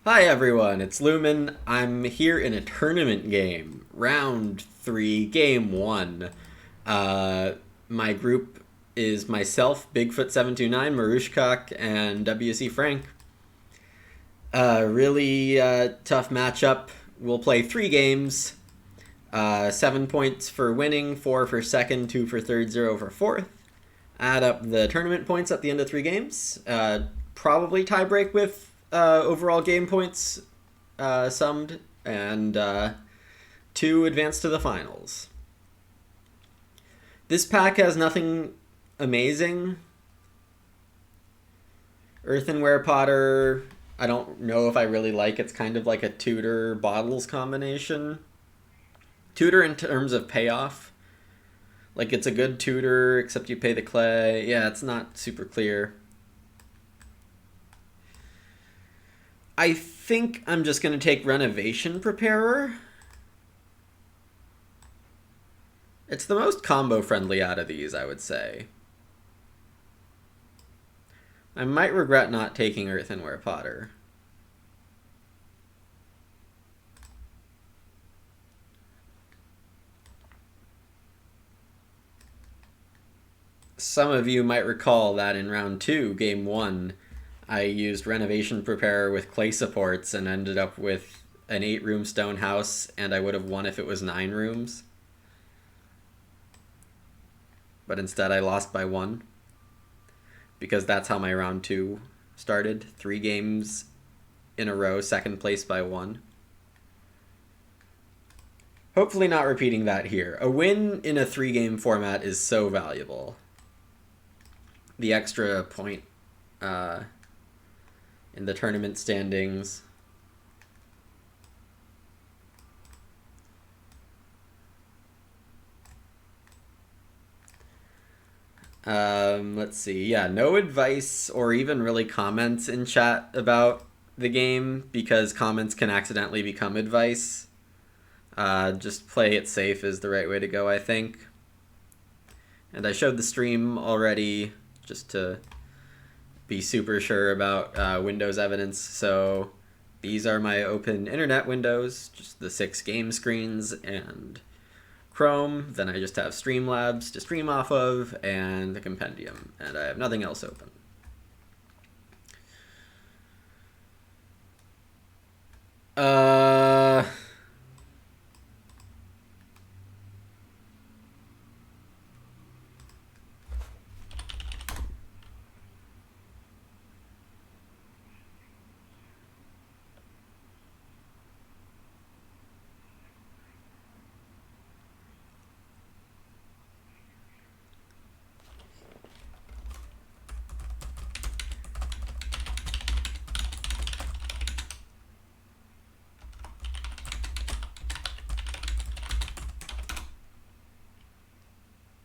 Hi everyone, it's Lumen. I'm here in a tournament game, round 3, game 1. Uh, my group is myself, Bigfoot729, Marushkak, and WC Frank. Really tough matchup. We'll play 3 games. 7 points for winning, 4 for second, 2 for third, 0 for fourth. Add up the tournament points at the end of 3 games. Probably tiebreak with overall game points summed, and 2 advance to the finals. This pack has nothing amazing. Earthenware Potter, I don't know if I really like. It's kind of like a Tudor Bottles combination. Tudor in terms of payoff. Like, it's a good tutor, except you pay the clay. Yeah, it's not super clear. I think I'm just going to take Renovation Preparer. It's the most combo friendly out of these, I would say. I might regret not taking Earthenware Potter. Some of you might recall that in round 2, game 1, I used Renovation Preparer with clay supports and ended up with an 8-room stone house, and I would have won if it was 9 rooms. But instead I lost by 1. Because that's how my round 2 started. 3 games in a row, second place by 1. Hopefully not repeating that here. A win in a 3-game format is so valuable. The extra point in the tournament standings. Let's see. Yeah, no advice or even really comments in chat about the game because comments can accidentally become advice. Just play it safe is the right way to go, I think. And I showed the stream already just to be super sure about Windows evidence. So these are my open internet windows, just the 6 game screens and Chrome. Then I just have Streamlabs to stream off of and the compendium, and I have nothing else open. Uh...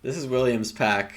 This is William's pack.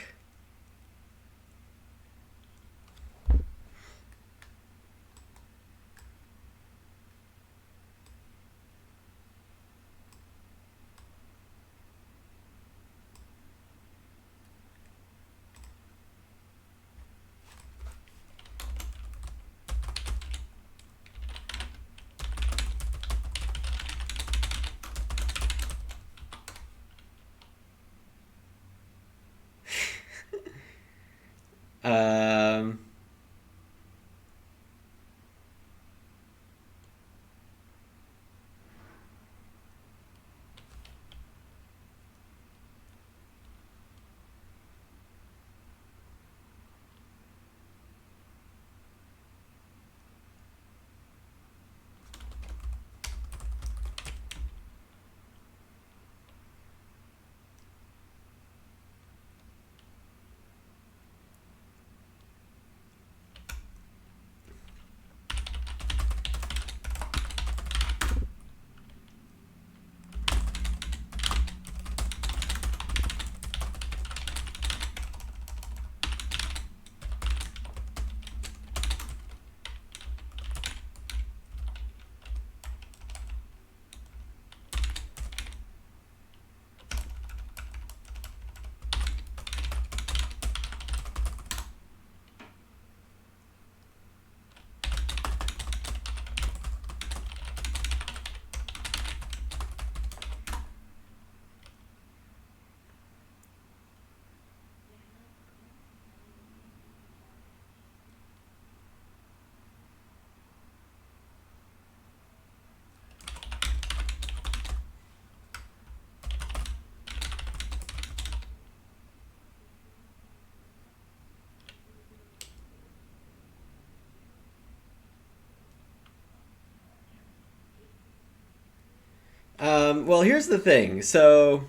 Well, here's the thing. So,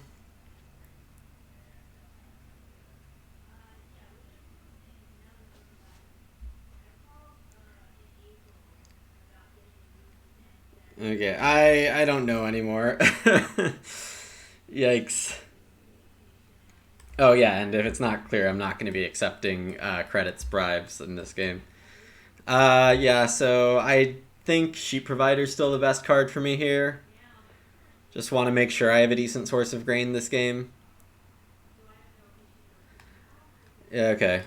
okay, I don't know anymore. Yikes. Oh yeah, and if it's not clear, I'm not going to be accepting credits bribes in this game. Yeah, so I think sheep provider's still the best card for me here. Just want to make sure I have a decent source of grain this game. Yeah, okay.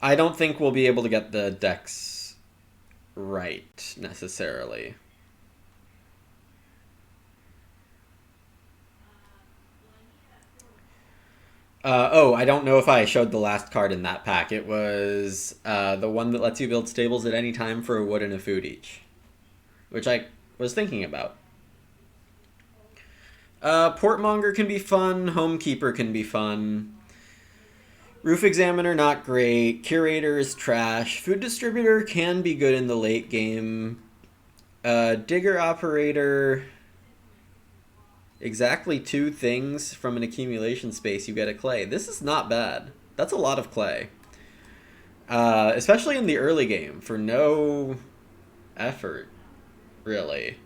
I don't think we'll be able to get the decks right necessarily. Oh, I don't know if I showed the last card in that pack. It was the one that lets you build stables at any time for a wood and a food each, which I was thinking about. Portmonger can be fun. Homekeeper can be fun. Roof Examiner, not great. Curator is trash. Food Distributor can be good in the late game. Digger Operator, exactly two things from an accumulation space, you get a clay. This is not bad. That's a lot of clay. Especially in the early game, for no effort, really.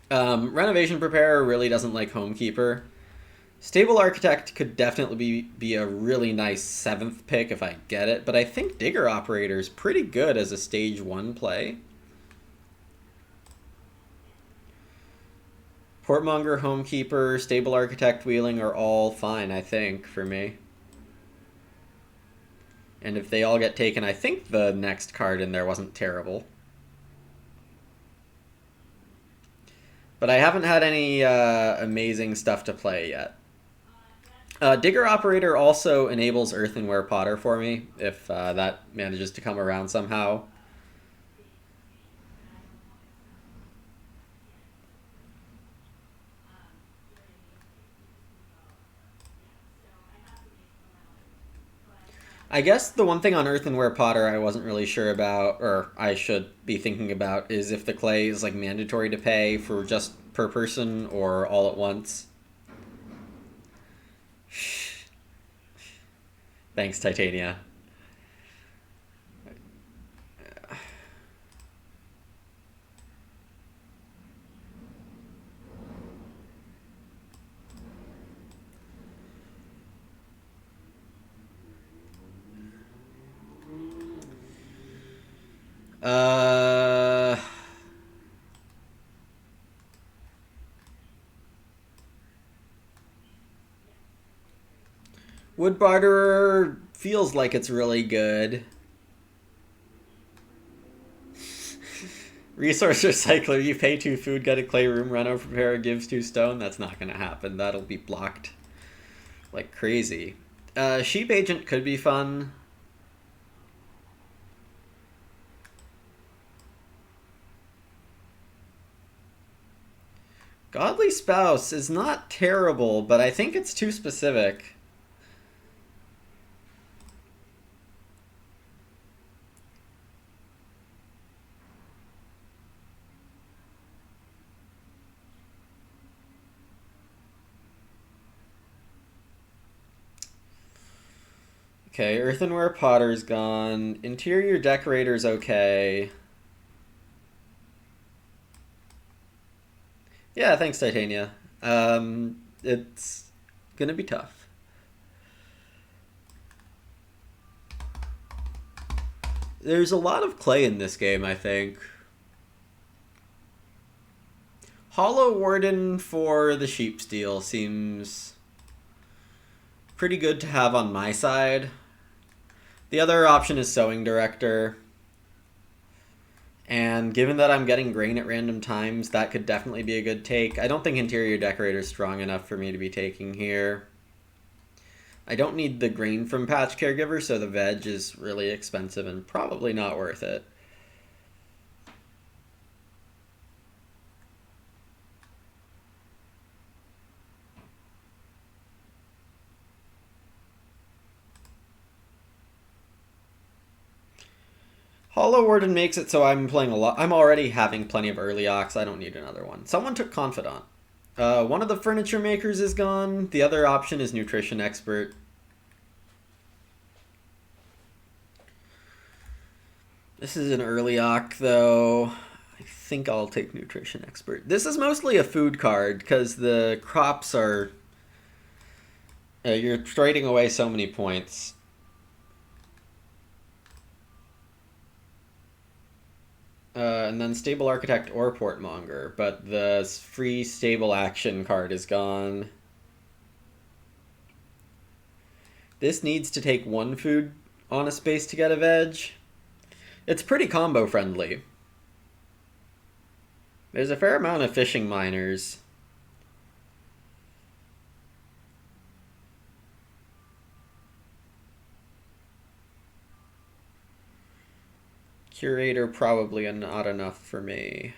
Renovation Preparer really doesn't like Homekeeper. Stable Architect could definitely be a really nice 7th pick if I get it, but I think Digger Operator is pretty good as a stage 1 play. Portmonger, Homekeeper, Stable Architect, Wheeling are all fine, I think, for me. And if they all get taken, I think the next card in there wasn't terrible. But I haven't had any amazing stuff to play yet. Digger Operator also enables Earthenware Potter for me, if that manages to come around somehow. I guess the one thing on Earthenware Potter I wasn't really sure about, or I should be thinking about, is if the clay is like mandatory to pay for just per person or all at once. Thanks, Titania. Uh, Wood Barterer feels like it's really good. Resource Recycler, you pay 2 food, get a clay room, Reno Preparer gives 2 stone. That's not going to happen. That'll be blocked like crazy. Sheep Agent could be fun. Godly Spouse is not terrible, but I think it's too specific. Okay, Earthenware Potter's gone. Interior Decorator's okay. Yeah, thanks, Titania. It's gonna be tough. There's a lot of clay in this game, I think. Hollow Warden for the Sheep Steel seems pretty good to have on my side. The other option is Sewing Director. And given that I'm getting grain at random times, that could definitely be a good take. I don't think Interior Decorator is strong enough for me to be taking here. I don't need the grain from Patch Caregiver, so the veg is really expensive and probably not worth it. Hollow Warden makes it so I'm playing a lot. I'm already having plenty of early ox. I don't need another one. Someone took Confidant. One of the furniture makers is gone. The other option is Nutrition Expert. This is an early ox, though. I think I'll take Nutrition Expert. This is mostly a food card because the crops are... you're trading away so many points. And then Stable Architect or Portmonger, but the free Stable Action card is gone. This needs to take one food on a space to get a veg. It's pretty combo friendly. There's a fair amount of fishing miners. Curator probably not enough for me.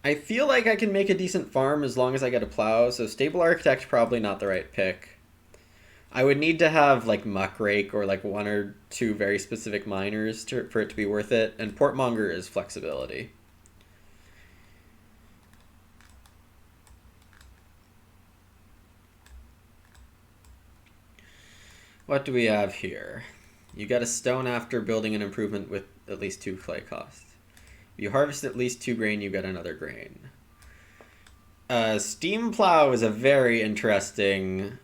I feel like I can make a decent farm as long as I get a plow, so Stable Architect probably not the right pick. I would need to have like Muck Rake or like one or two very specific miners for it to be worth it, and Portmonger is flexibility. What do we have here? You get a stone after building an improvement with at least 2 clay costs. If you harvest at least 2 grain, you get another grain. Steam Plow is a very interesting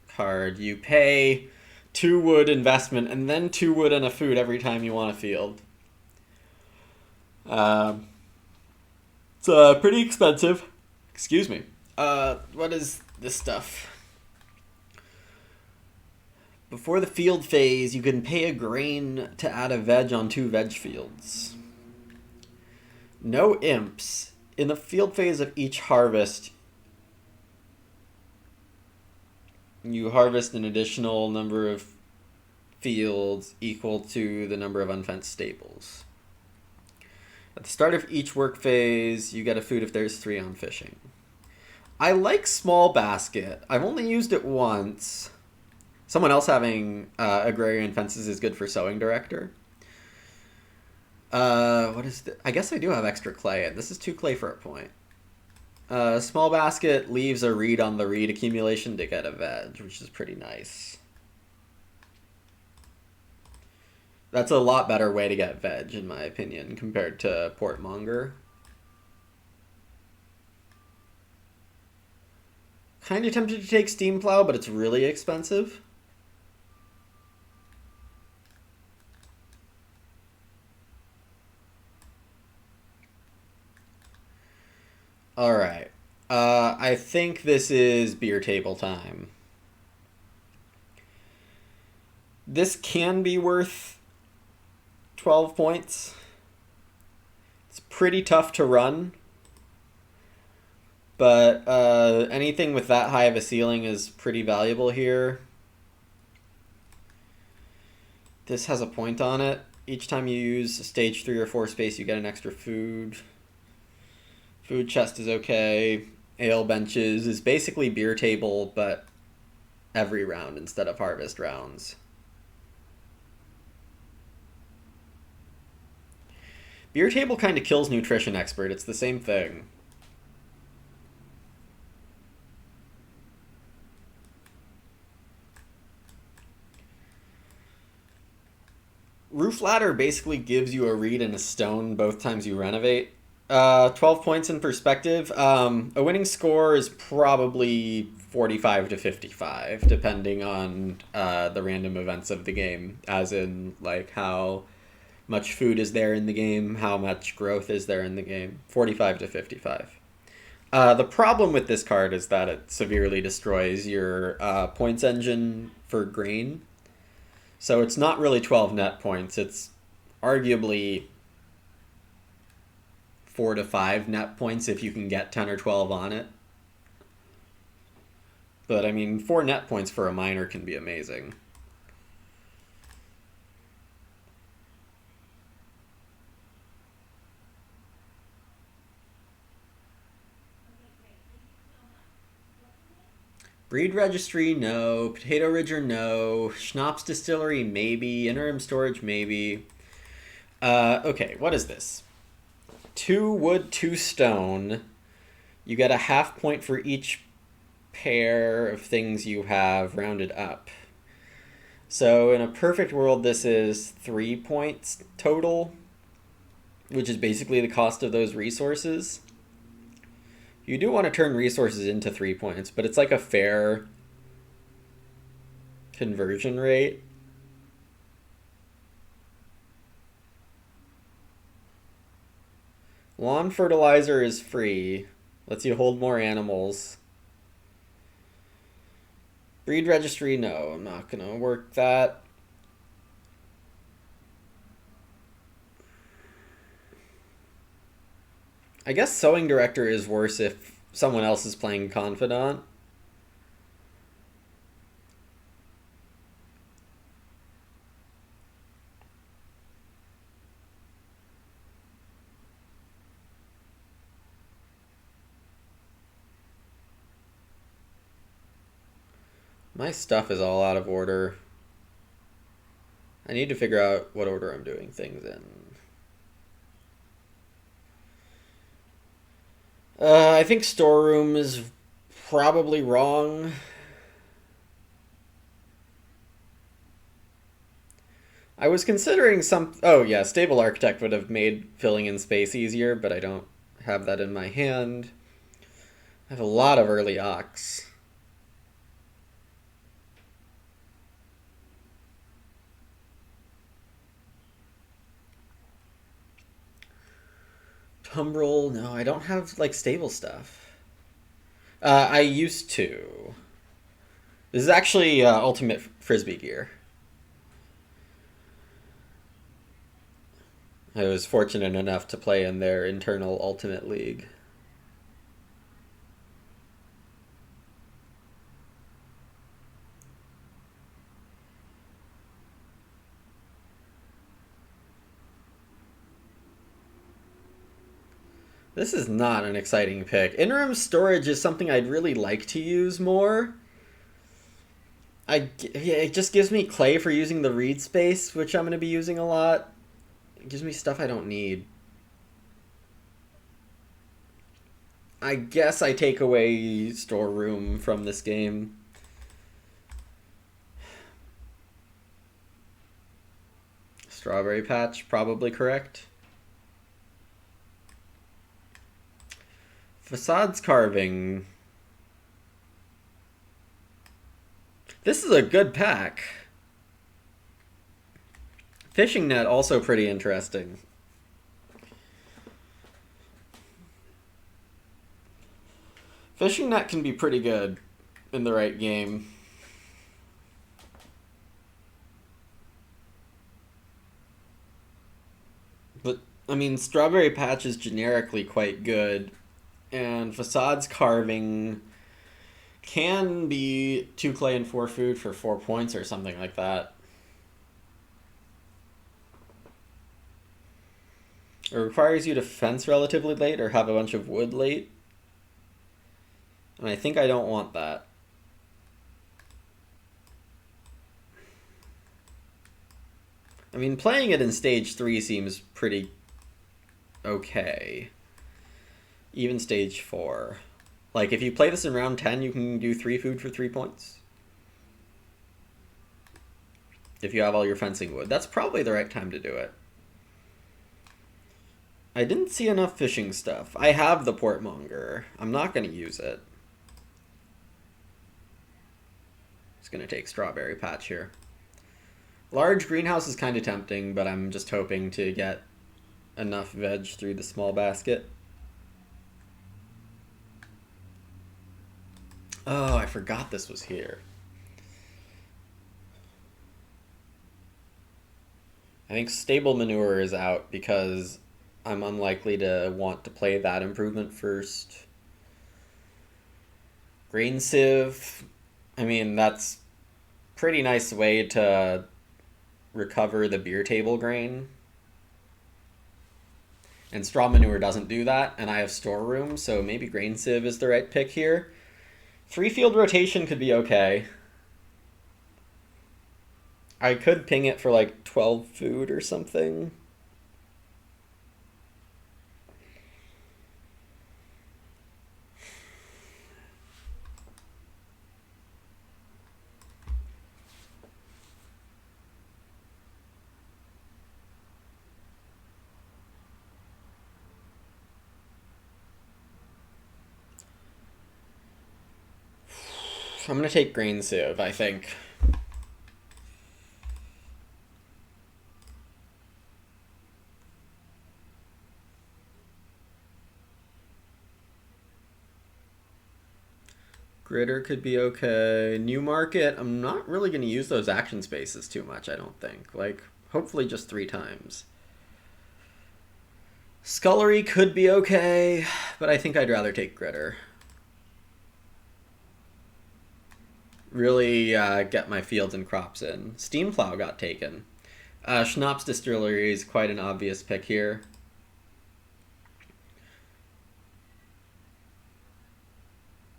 card. You pay 2 wood investment and then 2 wood and a food every time you want a field. It's pretty expensive. Excuse me. What is this stuff? Before the field phase, you can pay a grain to add a veg on 2 veg fields. No imps. In the field phase of each harvest, you harvest an additional number of fields equal to the number of unfenced stables. At the start of each work phase, you get a food if there's 3 on fishing. I like Small Basket. I've only used it once. Someone else having agrarian fences is good for sowing director. What is I guess I do have extra clay, and this is 2 clay for a point. Small Basket leaves a reed on the reed accumulation to get a veg, which is pretty nice. That's a lot better way to get veg, in my opinion, compared to Portmonger. Kind of tempted to take Steam Plow, but it's really expensive. Alright. I think this is beer table time. This can be worth 12 points. It's pretty tough to run. But anything with that high of a ceiling is pretty valuable here. This has a point on it. Each time you use a stage 3 or 4 space, you get an extra food. Food chest is okay. Ale benches is basically beer table, but every round instead of harvest rounds. Beer table kind of kills Nutrition Expert. It's the same thing. Roof Ladder basically gives you a reed and a stone both times you renovate. 12 points in perspective. A winning score is probably 45 to 55, depending on the random events of the game, as in like how much food is there in the game, how much growth is there in the game. 45 to 55. The problem with this card is that it severely destroys your points engine for grain. So it's not really 12 net points. It's arguably 4 to 5 net points if you can get 10 or 12 on it. But I mean, 4 net points for a miner can be amazing. Breed registry, no. Potato ridger, no. Schnapps distillery, maybe. Interim storage, maybe. Okay, what is this? 2 wood, 2 stone. You get a half point for each pair of things you have rounded up. So in a perfect world, this is 3 points total, which is basically the cost of those resources. You do want to turn resources into 3 points, but it's like a fair conversion rate. Lawn fertilizer is free. Lets you hold more animals. Breed registry, no, I'm not gonna work that. I guess sewing director is worse if someone else is playing confidant. My stuff is all out of order. I need to figure out what order I'm doing things in. I think storeroom is probably wrong. I was considering some... Oh, yeah, stable architect would have made filling in space easier, but I don't have that in my hand. I have a lot of early ox. Tumbrel, no, I don't have, like, stable stuff. I used to. This is actually ultimate frisbee gear. I was fortunate enough to play in their internal ultimate league. This is not an exciting pick. Interim storage is something I'd really like to use more. Yeah, it just gives me clay for using the reed space, which I'm going to be using a lot. It gives me stuff I don't need. I guess I take away storeroom from this game. Strawberry patch, probably correct. Facades carving. This is a good pack. Fishing net, also pretty interesting. Fishing net can be pretty good in the right game. But, I mean, Strawberry Patch is generically quite good, and Facades carving can be 2 clay and 4 food for 4 points or something like that. It requires you to fence relatively late or have a bunch of wood late. And I think I don't want that. I mean, playing it in stage 3 seems pretty okay. Even stage 4. Like, if you play this in round 10, you can do 3 food for 3 points. If you have all your fencing wood. That's probably the right time to do it. I didn't see enough fishing stuff. I have the portmonger. I'm not going to use it. Just going to take Strawberry Patch here. Large greenhouse is kind of tempting, but I'm just hoping to get enough veg through the small basket. Oh, I forgot this was here. I think stable manure is out because I'm unlikely to want to play that improvement first. Grain sieve, I mean, that's pretty nice way to recover the beer table grain. And straw manure doesn't do that, and I have storeroom, so maybe grain sieve is the right pick here. Three field rotation could be okay. I could ping it for like 12 food or something. I'm gonna take grain sieve, I think. Gritter could be okay. New market, I'm not really gonna use those action spaces too much, I don't think. Like, hopefully just 3 times. Scullery could be okay, but I think I'd rather take Gritter. Really get my fields and crops in. Steam Plow got taken. Schnapps Distillery is quite an obvious pick here.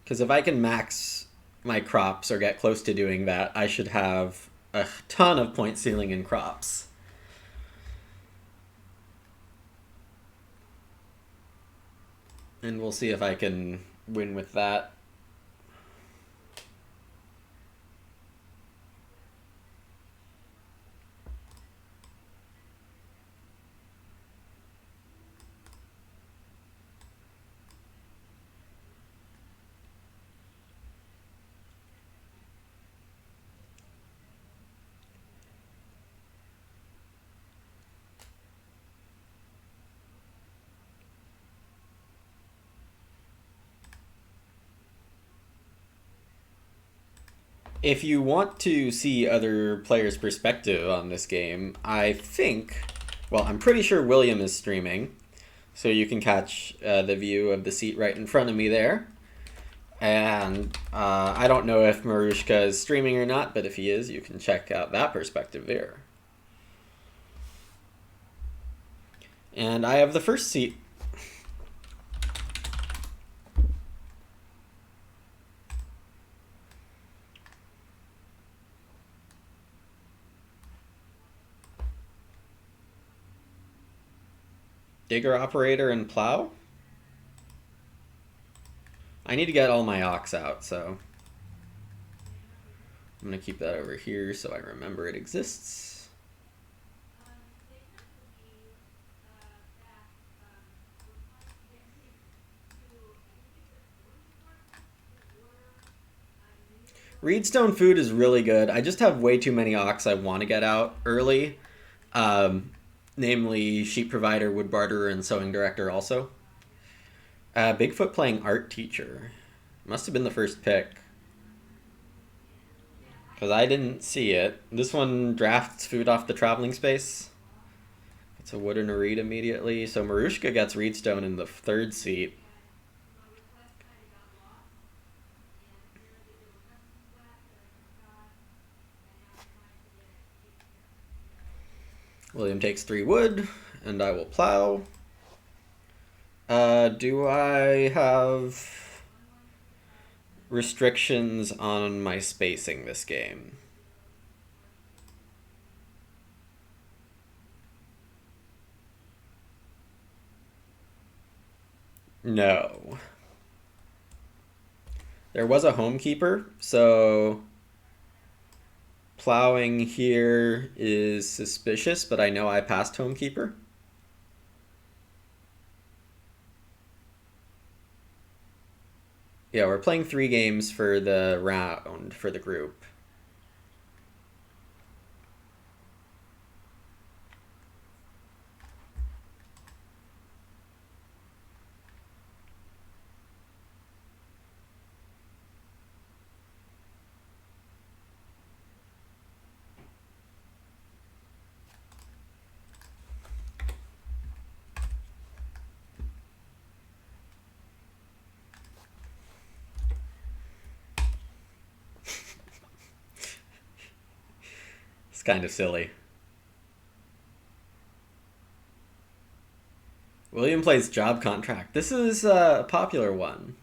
Because if I can max my crops or get close to doing that, I should have a ton of point ceiling in crops. And we'll see if I can win with that. If you want to see other players' perspective on this game, I think, well, I'm pretty sure William is streaming, so you can catch the view of the seat right in front of me there. And I don't know if Marushka is streaming or not, but if he is, you can check out that perspective there. And I have the first seat. Digger operator and plow. I need to get all my ox out, so I'm going to keep that over here so I remember it exists. Reedstone food is really good. I just have way too many ox I want to get out early. Namely sheep provider, wood barterer, and sewing director also. Bigfoot playing art teacher. Must have been the first pick. Because I didn't see it. This one drafts food off the traveling space. It's a wood and a reed immediately. So Marushka gets Reedstone in the third seat. William takes 3 wood, and I will plow. Do I have restrictions on my spacing this game? No. There was a homekeeper, so plowing here is suspicious, but I know I passed homekeeper. Yeah, we're playing 3 games for the round, for the group. It's kind of silly. William plays job contract. This is a popular one.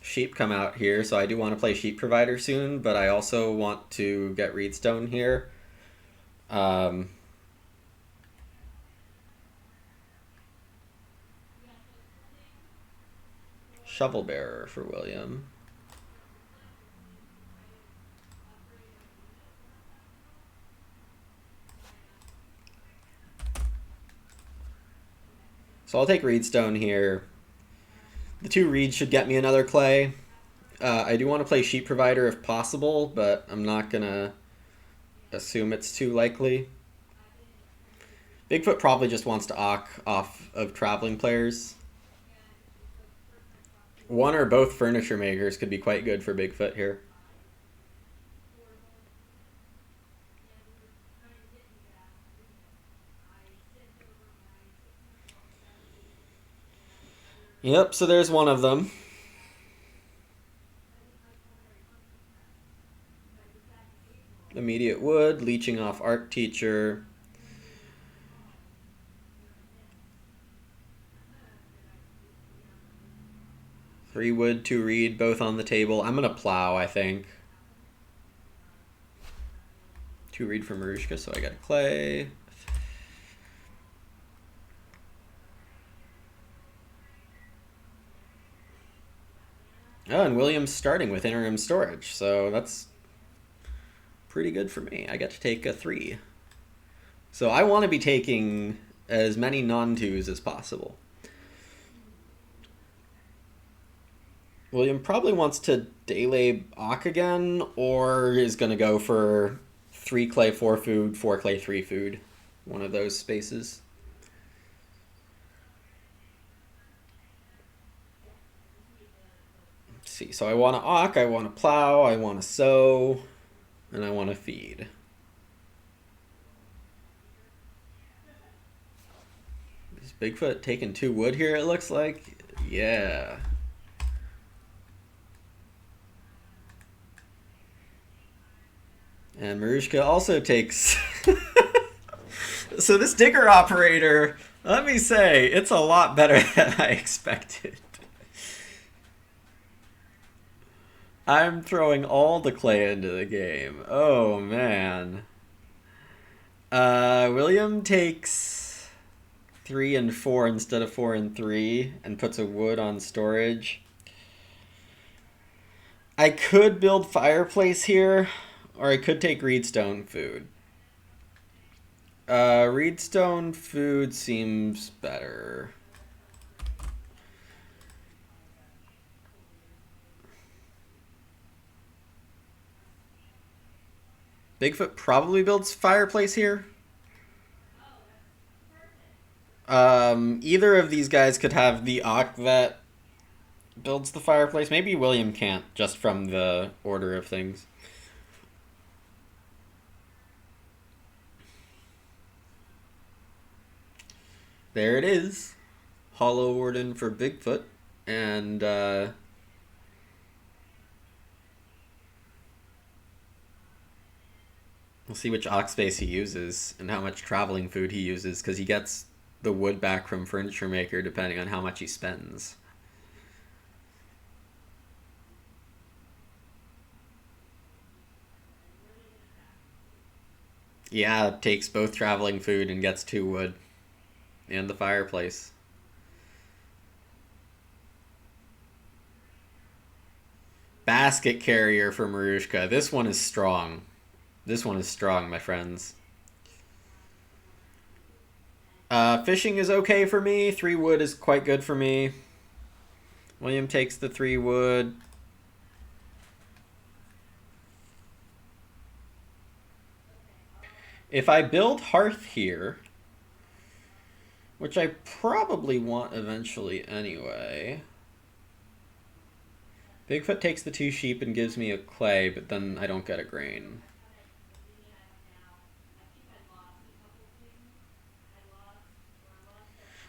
sheep come out here, so I do want to play sheep provider soon, but I also want to get reedstone here. Um, shovel bearer for William. So I'll take reedstone here. The 2 reeds should get me another clay. I do want to play sheep provider if possible, but I'm not gonna assume it's too likely. Bigfoot probably just wants to off of traveling players. One or both furniture makers could be quite good for Bigfoot here. Yep, so there's one of them. Immediate wood, leeching off art teacher. Three wood, 2 reed, both on the table. I'm gonna plow, I think. 2 reed for Marushka, so I got a clay. Oh, and William's starting with interim storage, so that's pretty good for me. I get to take a 3. So I want to be taking as many non-2s as possible. William probably wants to Daylay Ock again, or is going to go for 3 clay, 4 food, 4 clay, 3 food. One of those spaces. Let's see, so I want to Ock, I want to plow, I want to sow, and I want to feed. Is Bigfoot taking 2 wood here, it looks like? Yeah. And Marushka also takes... So this digger operator, let me say, it's a lot better than I expected. I'm throwing all the clay into the game. Oh, man. William takes 3 and 4 instead of 4 and 3 and puts a wood on storage. I could build fireplace here, or I could take reedstone food. Reedstone food seems better. Bigfoot probably builds fireplace here. Either of these guys could have the Ock that builds the fireplace. Maybe William can't, just from the order of things. There it is. Hollow Warden for Bigfoot. And, we'll see which Ock space he uses and how much traveling food he uses, because he gets the wood back from Furniture Maker depending on how much he spends. Yeah, takes both traveling food and gets 2 wood. And the fireplace. Basket carrier for Marushka. This one is strong. This one is strong, my friends. Fishing is okay for me. 3 wood is quite good for me. William takes the 3 wood. If I build hearth here, which I probably want eventually anyway, Bigfoot takes the 2 sheep and gives me a clay, but then I don't get a grain.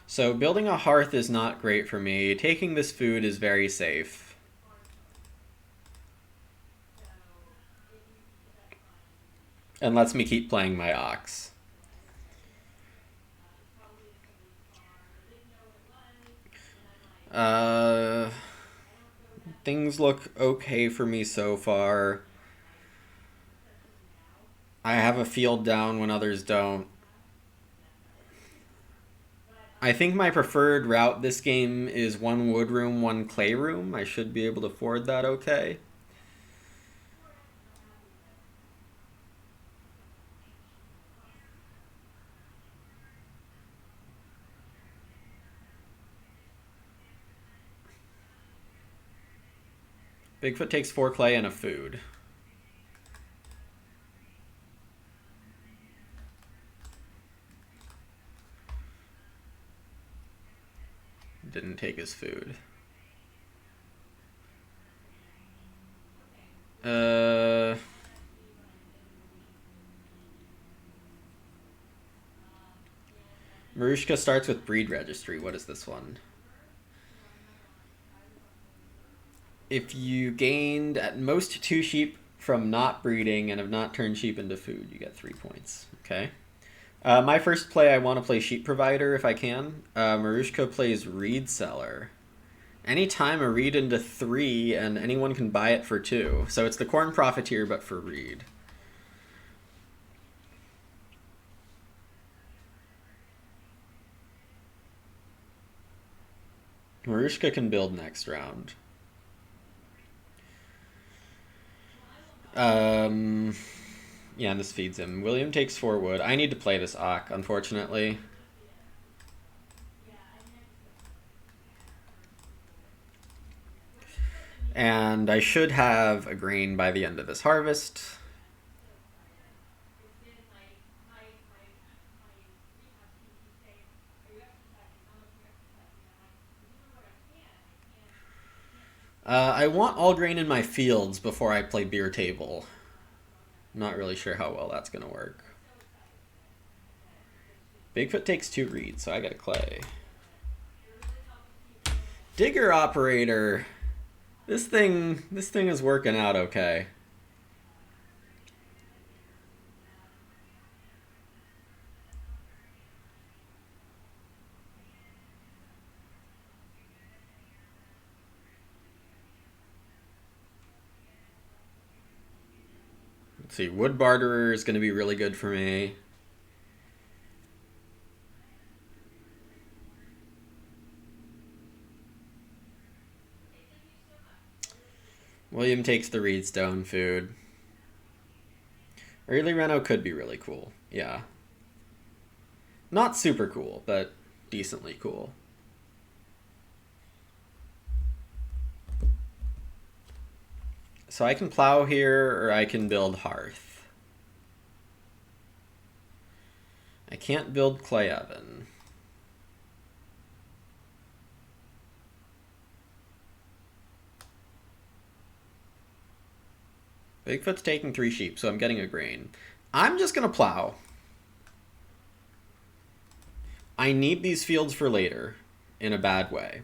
So building a hearth is not great for me. Taking this food is very safe. And lets me keep playing my ox. Things look okay for me so far. I have a field down when others don't. I think my preferred route this game is one wood room, one clay room. I should be able to afford that okay. Bigfoot takes 4 clay and a food. Didn't take his food. Marushka starts with breed registry. What is this one? If you gained at most 2 sheep from not breeding and have not turned sheep into food, you get 3 points. Okay. My first play, I want to play sheep provider if I can. Marushka plays reed seller. Anytime a reed into 3, and anyone can buy it for 2. So it's the corn profiteer, but for reed. Marushka can build next round. Yeah, and this feeds him. William takes 4 wood. I need to play this Ak, unfortunately. And I should have a grain by the end of this harvest. I want all grain in my fields before I play beer table. Not really sure how well that's going to work. Bigfoot takes 2 reeds, so I got a clay. Digger operator. This thing is working out okay. Let's see, wood barterer is going to be really good for me. William takes the reedstone food. Early Reno could be really cool. Yeah. Not super cool, but decently cool. So I can plow here, or I can build hearth. I can't build clay oven. Bigfoot's taking 3 sheep, so I'm getting a grain. I'm just going to plow. I need these fields for later, in a bad way.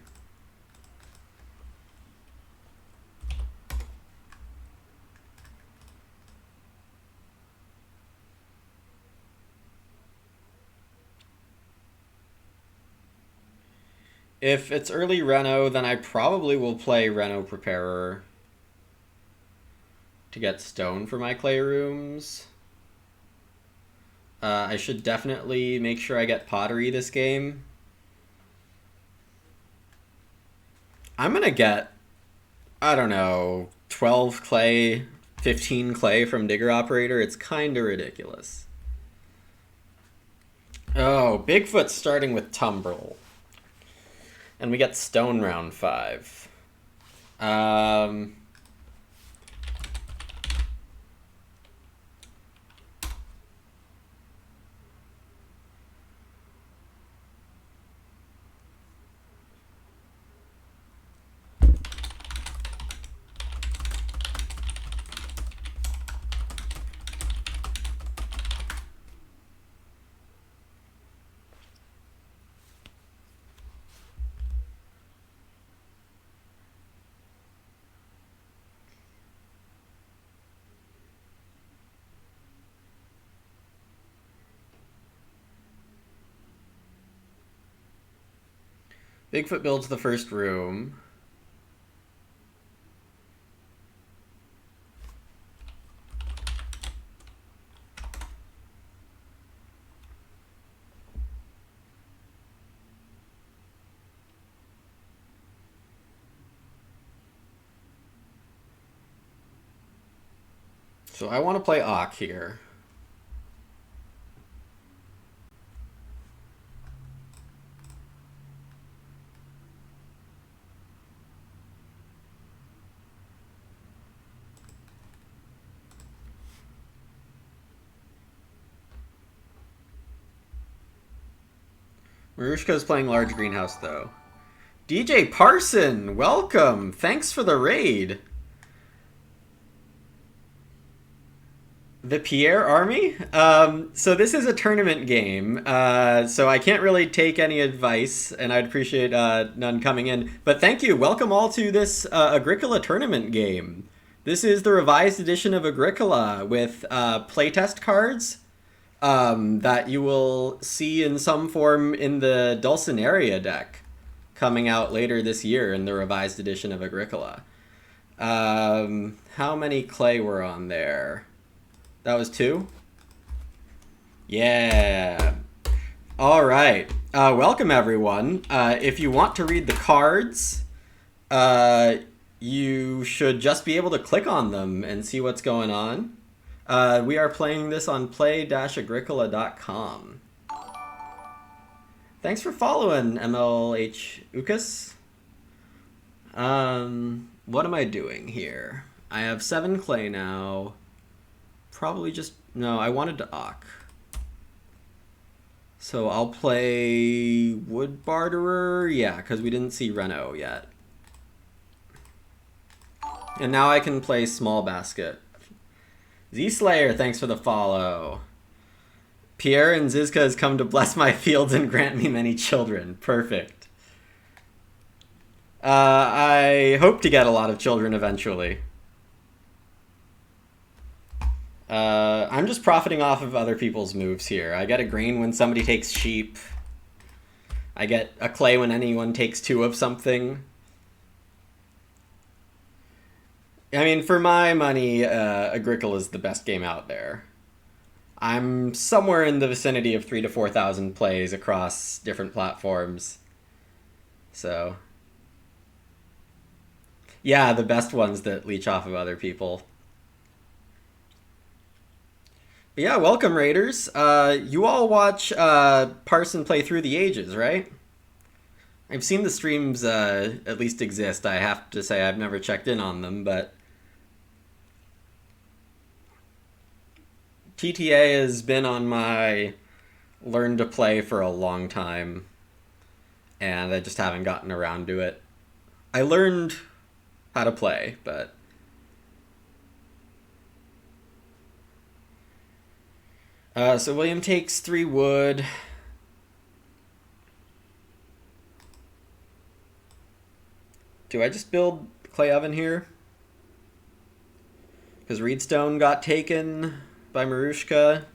If it's early Reno, then I probably will play Reno Preparer to get stone for my clay rooms. I should definitely make sure I get pottery this game. I'm gonna get, I don't know, 12 clay, 15 clay from Digger Operator. It's kinda ridiculous. Oh, Bigfoot's starting with Tumbrel. And we get stone round 5. Bigfoot builds the first room. So I want to play Ock here. Marushka's playing large greenhouse, though. DJ Parson, welcome! Thanks for the raid. The Pierre Army? So this is a tournament game, so I can't really take any advice, and I'd appreciate none coming in. But thank you. Welcome all to this Agricola tournament game. This is the revised edition of Agricola with playtest cards that you will see in some form in the Dulcinea deck coming out later this year in the revised edition of Agricola. How many clay were on there? That was 2? Yeah. All right. Welcome, everyone. If you want to read the cards, you should just be able to click on them and see what's going on. We are playing this on play-agricola.com. Thanks for following, MLH Ukas. What am I doing here? I have 7 clay now. Probably just... No, I wanted to Ock. So I'll play Wood Barterer. Yeah, because we didn't see Reno yet. And now I can play Small Basket. Z-Slayer, thanks for the follow. Pierre and Zizka has come to bless my fields and grant me many children. Perfect. I hope to get a lot of children eventually. I'm just profiting off of other people's moves here. I get a grain when somebody takes sheep. I get a clay when anyone takes 2 of something. I mean, for my money, Agricola is the best game out there. I'm somewhere in the vicinity of 3,000 to 4,000 plays across different platforms. So, yeah, the best ones that leech off of other people. But yeah, welcome, Raiders. You all watch Parson play Through the Ages, right? I've seen the streams at least exist. I have to say I've never checked in on them, but TTA has been on my learn to play for a long time, and I just haven't gotten around to it. I learned how to play, but... so William takes 3 wood. Do I just build clay oven here? Because Reedstone got taken by Marushka.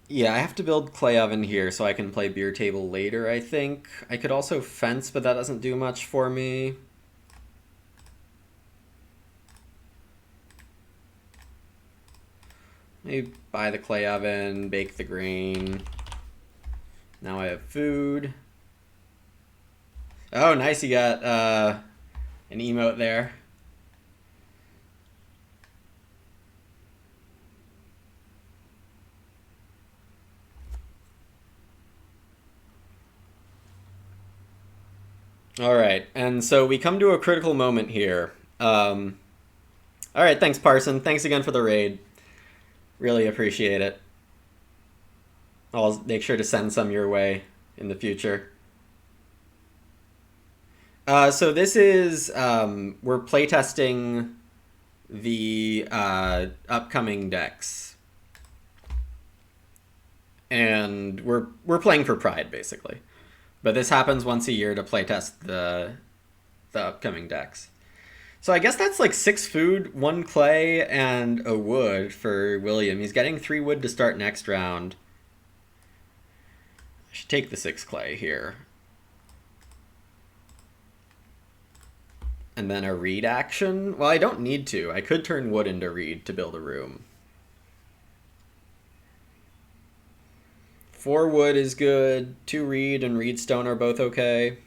Yeah, I have to build clay oven here so I can play beer table later, I think. I could also fence, but that doesn't do much for me. Maybe buy the clay oven, bake the grain. Now I have food. Oh, nice, you got an emote there. All right, and so we come to a critical moment here. All right, thanks, Parson. Thanks again for the raid. Really appreciate it. I'll make sure to send some your way in the future. So this is, we're playtesting the upcoming decks. And we're playing for pride, basically. But this happens once a year to playtest the upcoming decks. So I guess that's like 6 food, 1 clay, and a wood for William. He's getting 3 wood to start next round. I should take the 6 clay here. And then a reed action. Well, I don't need to. I could turn wood into reed to build a room. 4 wood is good. 2 reed and reed stone are both okay.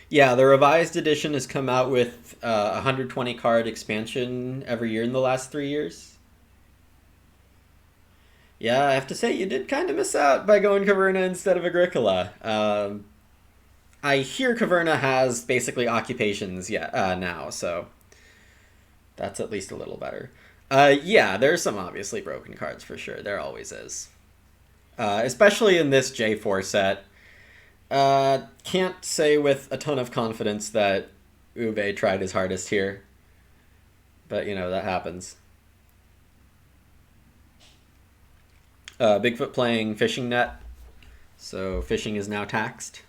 Yeah, the revised edition has come out with a 120 card expansion every year in the last 3 years. Yeah, I have to say you did kind of miss out by going Caverna instead of Agricola. I hear Caverna has basically occupations yet now, so that's at least a little better. Yeah, there's some obviously broken cards for sure. There always is, especially in this J4 set. Can't say with a ton of confidence that Ube tried his hardest here, but you know that happens. Bigfoot playing fishing net, so fishing is now taxed.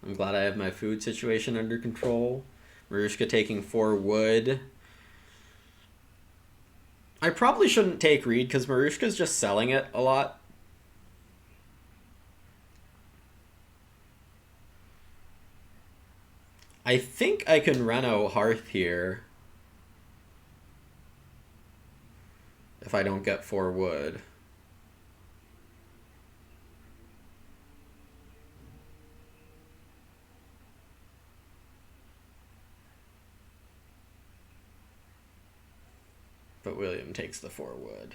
I'm glad I have my food situation under control. Marushka taking 4 wood. I probably shouldn't take Reed because Marushka's just selling it a lot. I think I can Reno Hearth here if I don't get 4 wood. But William takes the 4 wood.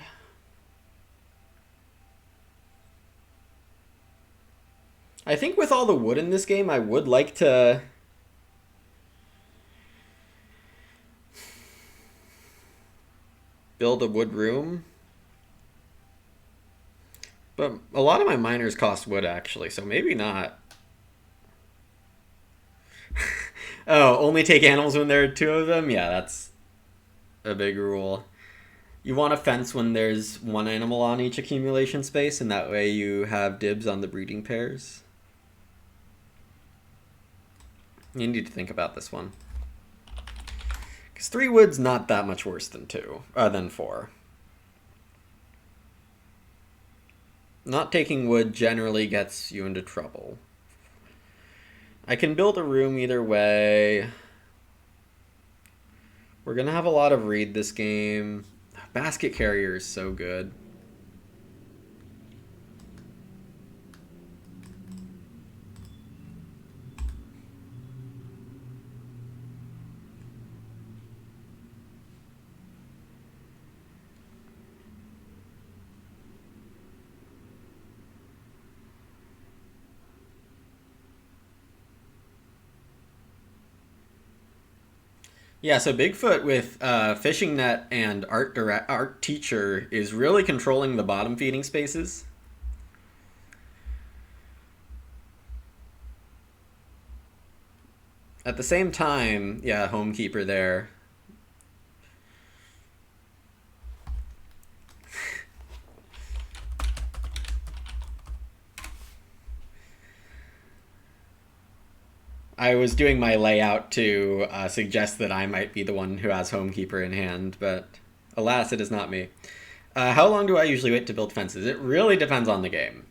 I think with all the wood in this game, I would like to build a wood room. But a lot of my miners cost wood, actually, so maybe not. Oh, only take animals when there are 2 of them? Yeah, that's a big rule. You want a fence when there's 1 animal on each accumulation space, and that way you have dibs on the breeding pairs. You need to think about this one. Because 3 wood's not that much worse than 4. Not taking wood generally gets you into trouble. I can build a room either way. We're going to have a lot of read this game. Basket carrier is so good. Yeah, so Bigfoot with fishing net and art teacher is really controlling the bottom feeding spaces. At the same time, yeah, homekeeper there. I was doing my layout to suggest that I might be the one who has homekeeper in hand, but alas, it is not me. How long do I usually wait to build fences? It really depends on the game.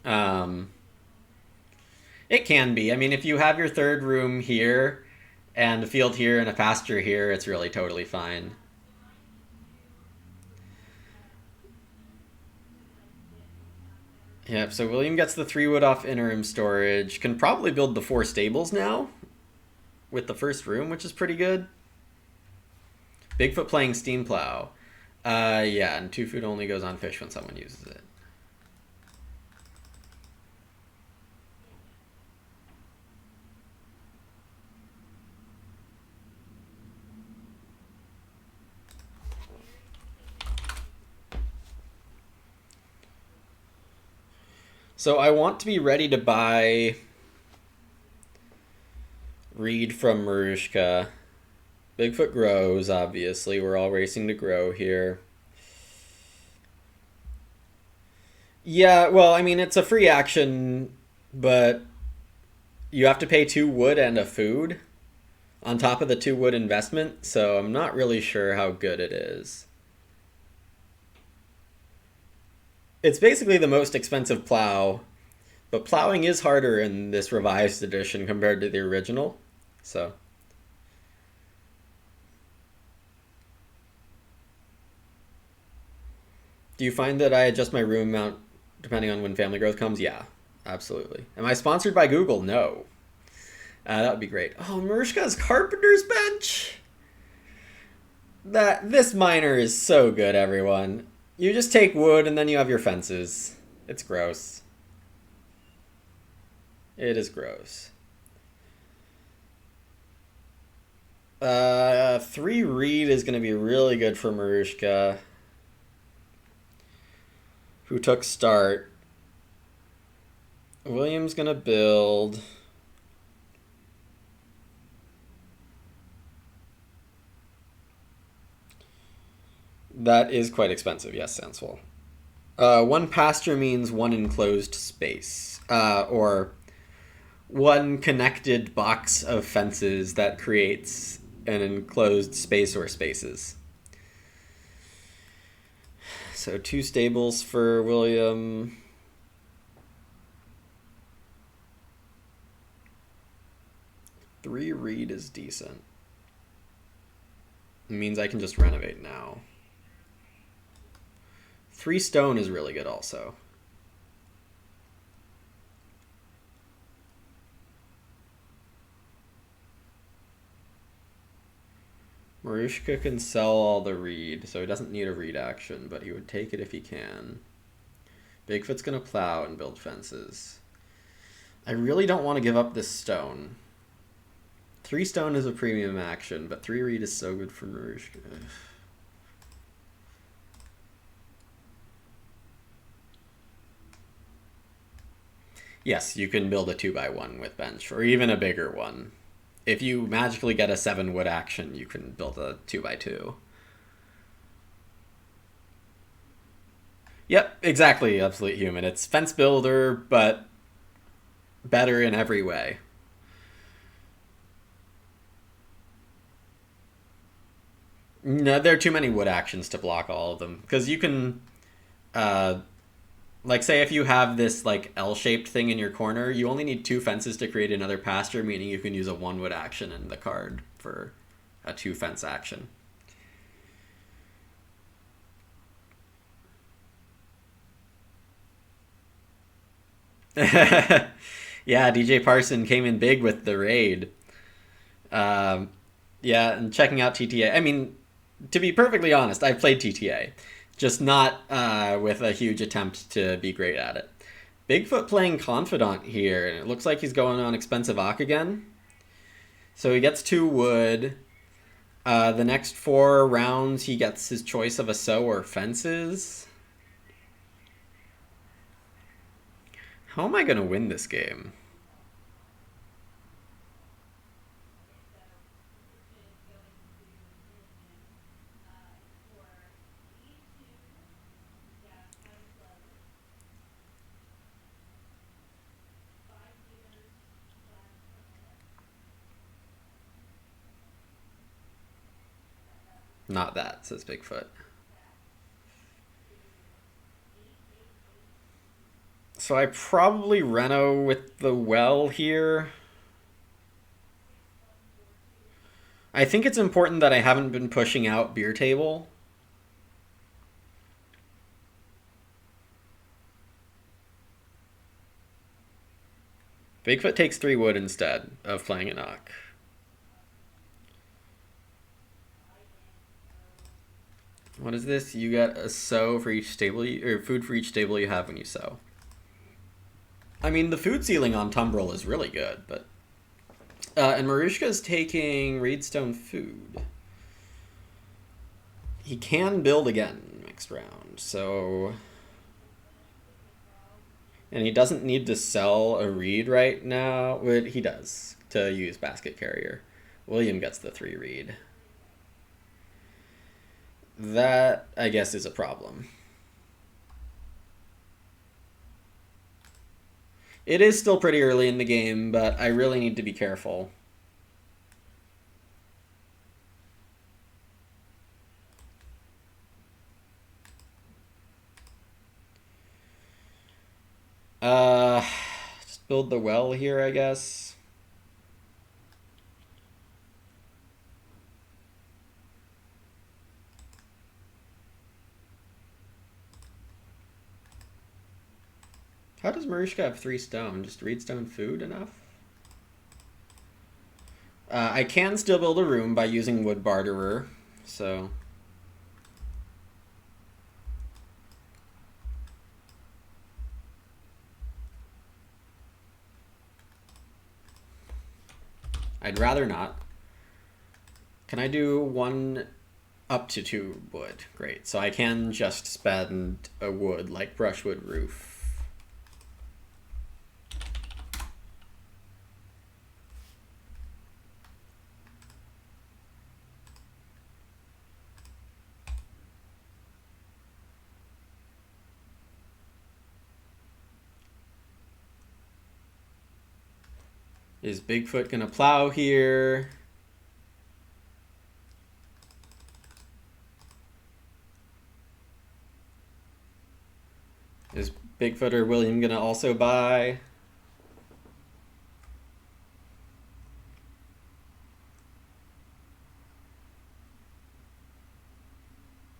Um, it can be. I mean, if you have your third room here and a field here and a pasture here, it's really totally fine. Yep, so William gets the 3 wood off interim storage. Can probably build the 4 stables now with the first room, which is pretty good. Bigfoot playing steam plow. Yeah, and 2 food only goes on fish when someone uses it. So I want to be ready to buy Reed from Marushka. Bigfoot grows, obviously. We're all racing to grow here. Yeah, well, I mean, it's a free action, but you have to pay 2 wood and a food on top of the 2 wood investment, so I'm not really sure how good it is. It's basically the most expensive plow, but plowing is harder in this revised edition compared to the original, so. Do you find that I adjust my room amount depending on when family growth comes? Yeah, absolutely. Am I sponsored by Google? No. That would be great. Oh, Marushka's Carpenter's Bench. This miner is so good, everyone. You just take wood and then you have your fences. It's gross. It is gross. 3 reed is going to be really good for Marushka, who took start. William's going to build. That is quite expensive, yes, Sanswell. 1 pasture means 1 enclosed space, or 1 connected box of fences that creates an enclosed space or spaces. So 2 stables for William. Three reed is decent. It means I can just renovate now. 3 stone is really good also. Marushka can sell all the reed, so he doesn't need a reed action, but he would take it if he can. Bigfoot's gonna plow and build fences. I really don't want to give up this stone. 3 stone is a premium action, but 3 reed is so good for Marushka. Yes, you can build a 2x1 with bench, or even a bigger one. If you magically get a 7 wood action, you can build a 2x2. Yep, exactly, Absolute Human. It's fence builder, but better in every way. No, there are too many wood actions to block all of them. Because you can, uh, like, say if you have this, like, L-shaped thing in your corner, you only need 2 fences to create another pasture, meaning you can use a 1 wood action in the card for a 2 fence action. Yeah, DJ Parson came in big with the raid. Um, yeah, and checking out TTA. I mean, to be perfectly honest, I've played TTA, just not with a huge attempt to be great at it. Bigfoot playing Confidant here, and it looks like he's going on expensive Ock again. So he gets 2 wood. The next 4 rounds, he gets his choice of a sow or fences. How am I going to win this game? Not that, says Bigfoot. So I probably reno with the well here. I think it's important that I haven't been pushing out beer table. Bigfoot takes 3 wood instead of playing a knock. What is this? You get a sow for each stable, or food for each stable you have when you sow. I mean, the food ceiling on Tumbril is really good, but... and Marushka's taking Reedstone food. He can build again next round, so... And he doesn't need to sell a reed right now. Well, he does, to use basket carrier. William gets the 3 reed. That, I guess, is a problem. It is still pretty early in the game, but I really need to be careful. Just build the well here, I guess. How does Marushka have 3 stone? Just Reedstone food enough? I can still build a room by using Wood Barterer, so... I'd rather not. Can I do 1 up to 2 wood? Great. So I can just spend a wood like brushwood roof. Is Bigfoot gonna plow here? Is Bigfoot or William gonna also buy?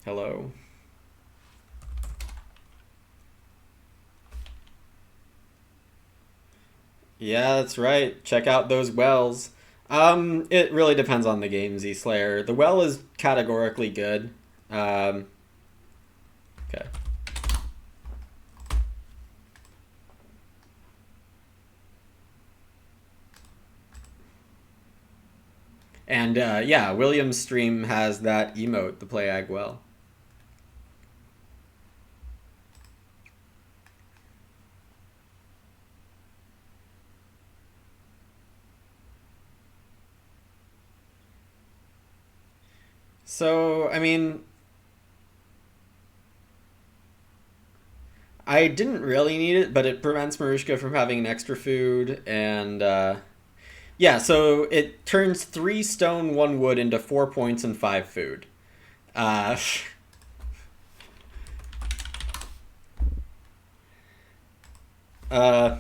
Hello? Yeah, that's right. Check out those wells. It really depends on the game, Z-Slayer. The well is categorically good. Okay. And yeah, William's stream has that emote, the Play-Ag well. So, I mean, I didn't really need it, but it prevents Marushka from having an extra food, and yeah, so it turns 3 stone, 1 wood into 4 points and 5 food. Uh, uh,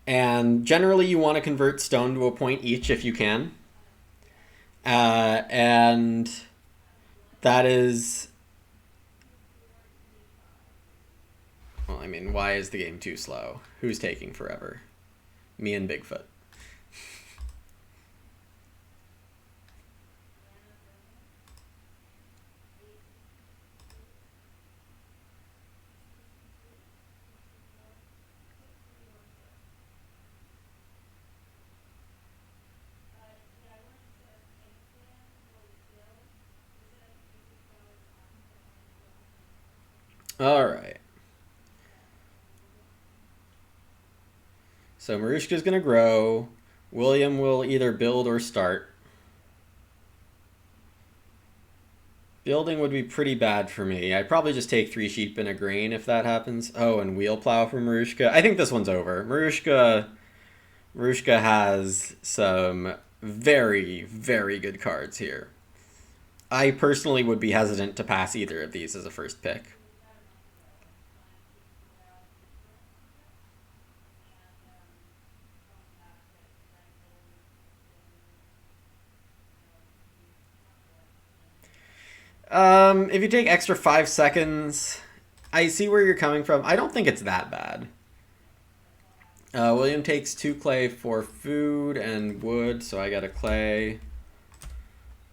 and generally you want to convert stone to a point each if you can. And that is... Well, I mean, why is the game too slow? Who's taking forever? Me and Bigfoot. All right. So Marushka's going to grow. William will either build or start. Building would be pretty bad for me. I'd probably just take 3 sheep and a grain if that happens. Oh, and wheel plow for Marushka. I think this one's over. Marushka has some very, very good cards here. I personally would be hesitant to pass either of these as a first pick. If you take extra 5 seconds, I see where you're coming from. I don't think it's that bad. William takes 2 clay for food and wood, so I got a clay.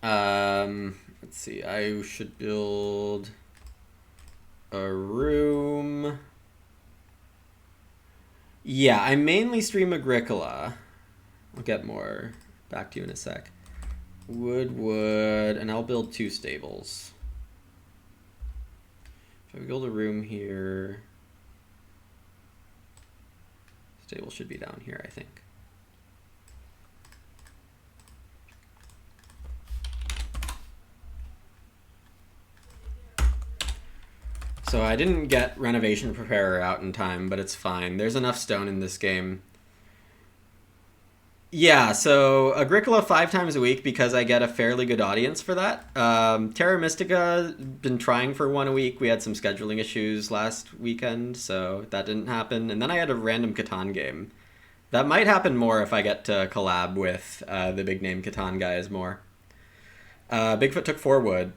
Let's see, I should build a room. Yeah, I mainly stream Agricola. I'll get more back to you in a sec. Wood, and I'll build 2 stables. If I build a room here, stable should be down here, I think. So I didn't get Renovation Preparer out in time, but it's fine. There's enough stone in this game. Yeah, so Agricola 5 times a week because I get a fairly good audience for that. Terra Mystica, been trying for 1 a week. We had some scheduling issues last weekend, so that didn't happen. And then I had a random Catan game. That might happen more if I get to collab with the big name Catan guys more. Bigfoot took 4 wood.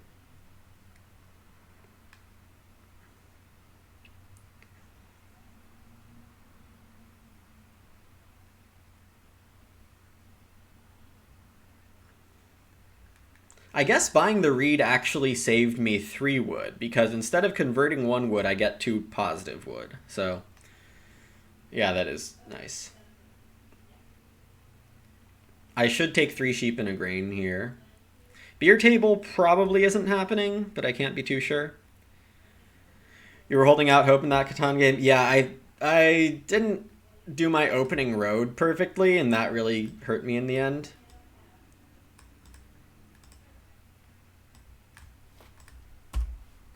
I guess buying the reed actually saved me 3 wood, because instead of converting 1 wood, I get 2 positive wood. So, yeah, that is nice. I should take 3 sheep and a grain here. Beer table probably isn't happening, but I can't be too sure. You were holding out hope in that Catan game? Yeah, I didn't do my opening road perfectly, and that really hurt me in the end.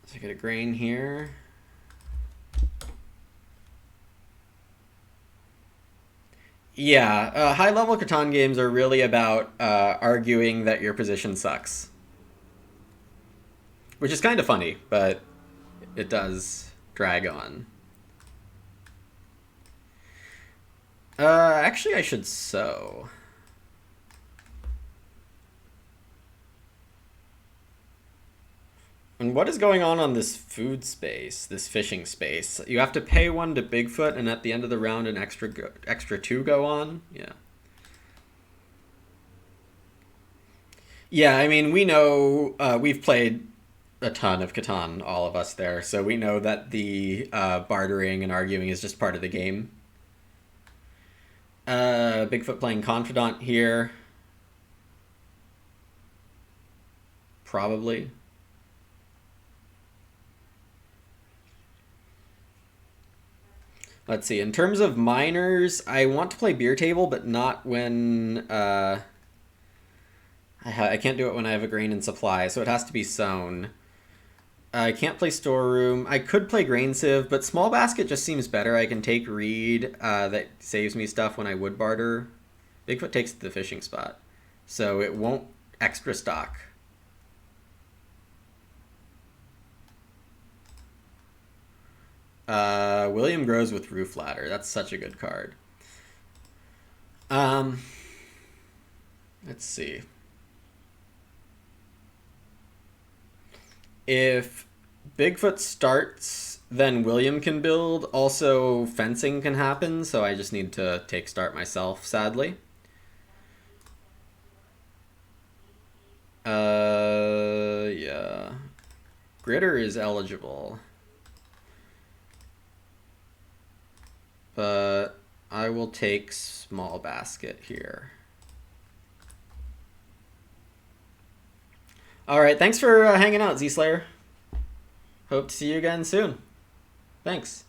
So I get a grain here. Yeah, high-level Catan games are really about arguing that your position sucks. Which is kind of funny, but it does drag on. Actually, I should sow. And what is going on this food space, this fishing space? You have to pay 1 to Bigfoot, and at the end of the round, an extra 2 go on? Yeah. Yeah, I mean, we know, we've played a ton of Catan, all of us there, so we know that the bartering and arguing is just part of the game. Bigfoot playing Confidant here. Probably. Let's see. In terms of miners, I want to play beer table, but not when I can't do it when I have a grain in supply, so it has to be sown. I can't play storeroom. I could play grain sieve, but small basket just seems better. I can take reed. That saves me stuff when I would barter. Bigfoot takes the fishing spot, so it won't extra stock. William grows with roof ladder. That's such a good card. Um, let's see. If Bigfoot starts, then William can build. Also, fencing can happen, so I just need to take start myself, sadly. Yeah. Gritter is eligible. But I will take small basket here. All right, thanks for hanging out, Z-Slayer. Hope to see you again soon. Thanks.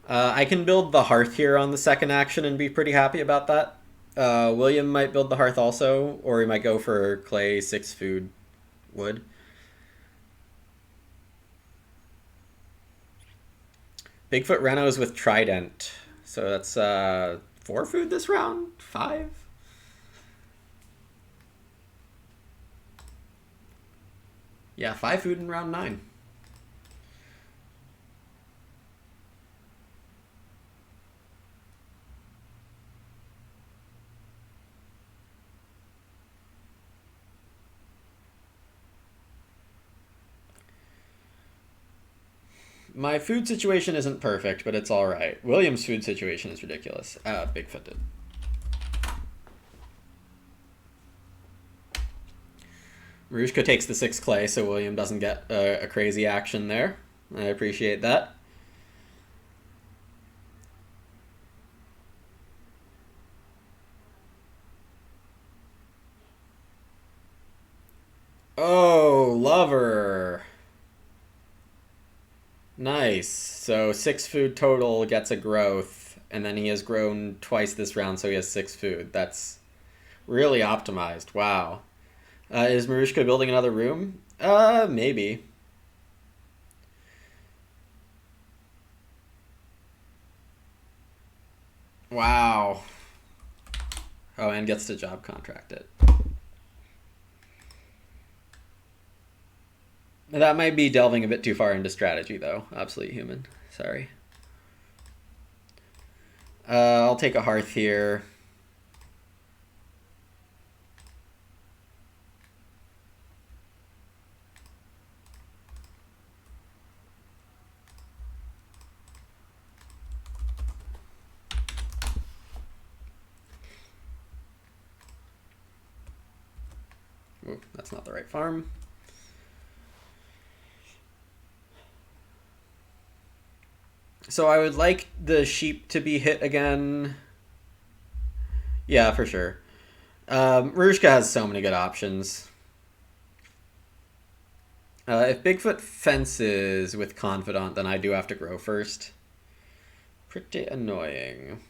I can build the hearth here on the second action and be pretty happy about that. William might build the hearth also, or he might go for clay, 6 food, wood. Bigfoot Renos with Trident. So that's 4 food this round? 5? Yeah, 5 food in round 9. My food situation isn't perfect, but it's alright. William's food situation is ridiculous. Bigfoot did. Marushka takes the 6 clay, so William doesn't get a crazy action there. I appreciate that. Oh, lover. Nice. So 6 food total gets a growth, and then he has grown twice this round, so he has 6 food. That's really optimized. Wow. Is Marushka building another room? Maybe. Wow. Oh, and gets to job contract it. That might be delving a bit too far into strategy, though. Obsolete human. Sorry. I'll take a hearth here. Ooh, that's not the right farm. So I would like the sheep to be hit again. Yeah, for sure. Marushka has so many good options. If Bigfoot fences with Confidant, then I do have to grow first. Pretty annoying.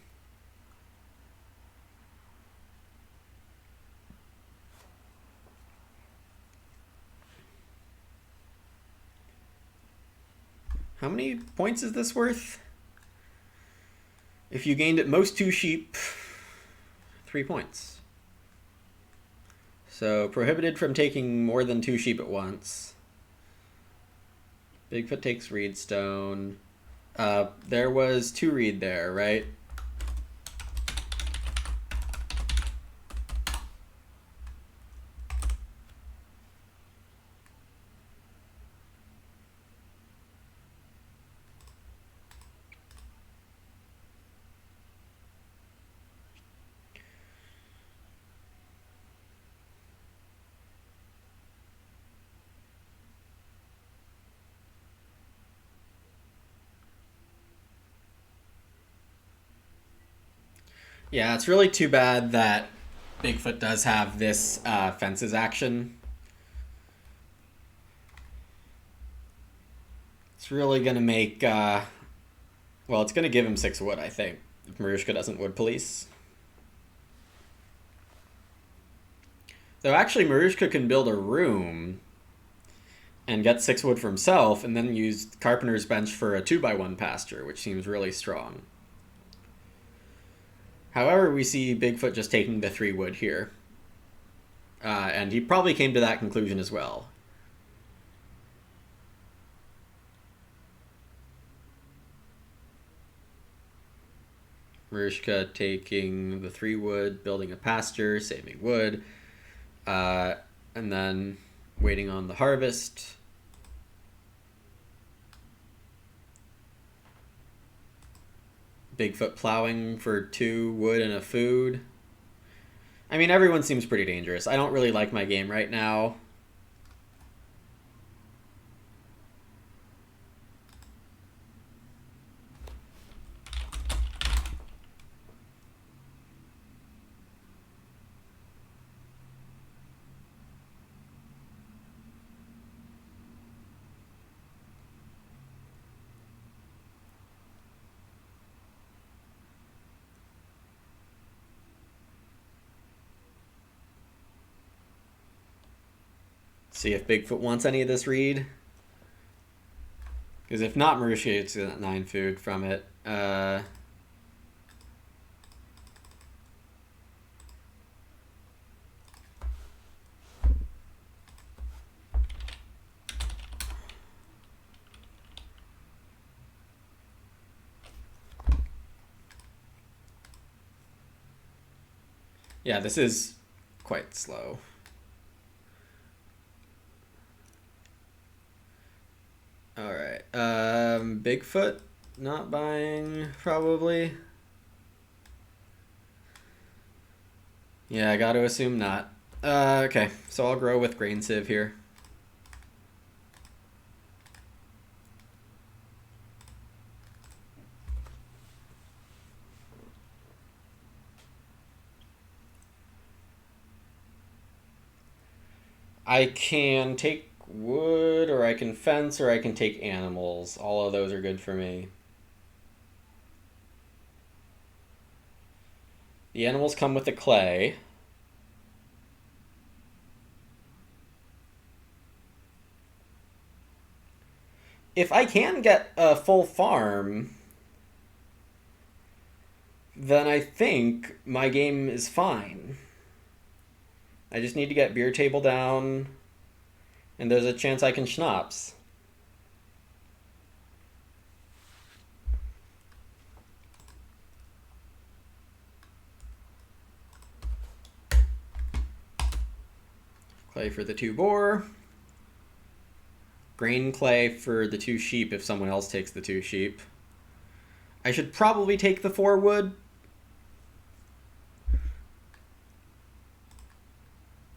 How many points is this worth? If you gained at most 2 sheep, 3 points. So prohibited from taking more than 2 sheep at once. Bigfoot takes Reedstone. There was 2 reed there, right? Yeah, it's really too bad that Bigfoot does have this fences action. It's really going to make... well, it's going to give him 6 wood, I think, if Marushka doesn't wood police. Though actually, Marushka can build a room and get 6 wood for himself, and then use Carpenter's Bench for a 2x1 pasture, which seems really strong. However, we see Bigfoot just taking the 3 wood here. And he probably came to that conclusion as well. Marushka taking the 3 wood, building a pasture, saving wood, and then waiting on the harvest. Bigfoot plowing for 2 wood and a food. I mean, everyone seems pretty dangerous. I don't really like my game right now. See if Bigfoot wants any of this reed. Because if not, Marushka gets 9 food from it. Yeah, this is quite slow. Alright. Bigfoot not buying, probably. Yeah, I gotta assume not. Okay, so I'll grow with Grain Sieve here. I can take wood, or I can fence, or I can take animals. All of those are good for me. The animals come with the clay. If I can get a full farm, then I think my game is fine. I just need to get beer table down, and there's a chance I can schnapps. Clay for the 2 boar. Grain clay for the 2 sheep if someone else takes the 2 sheep. I should probably take the 4 wood.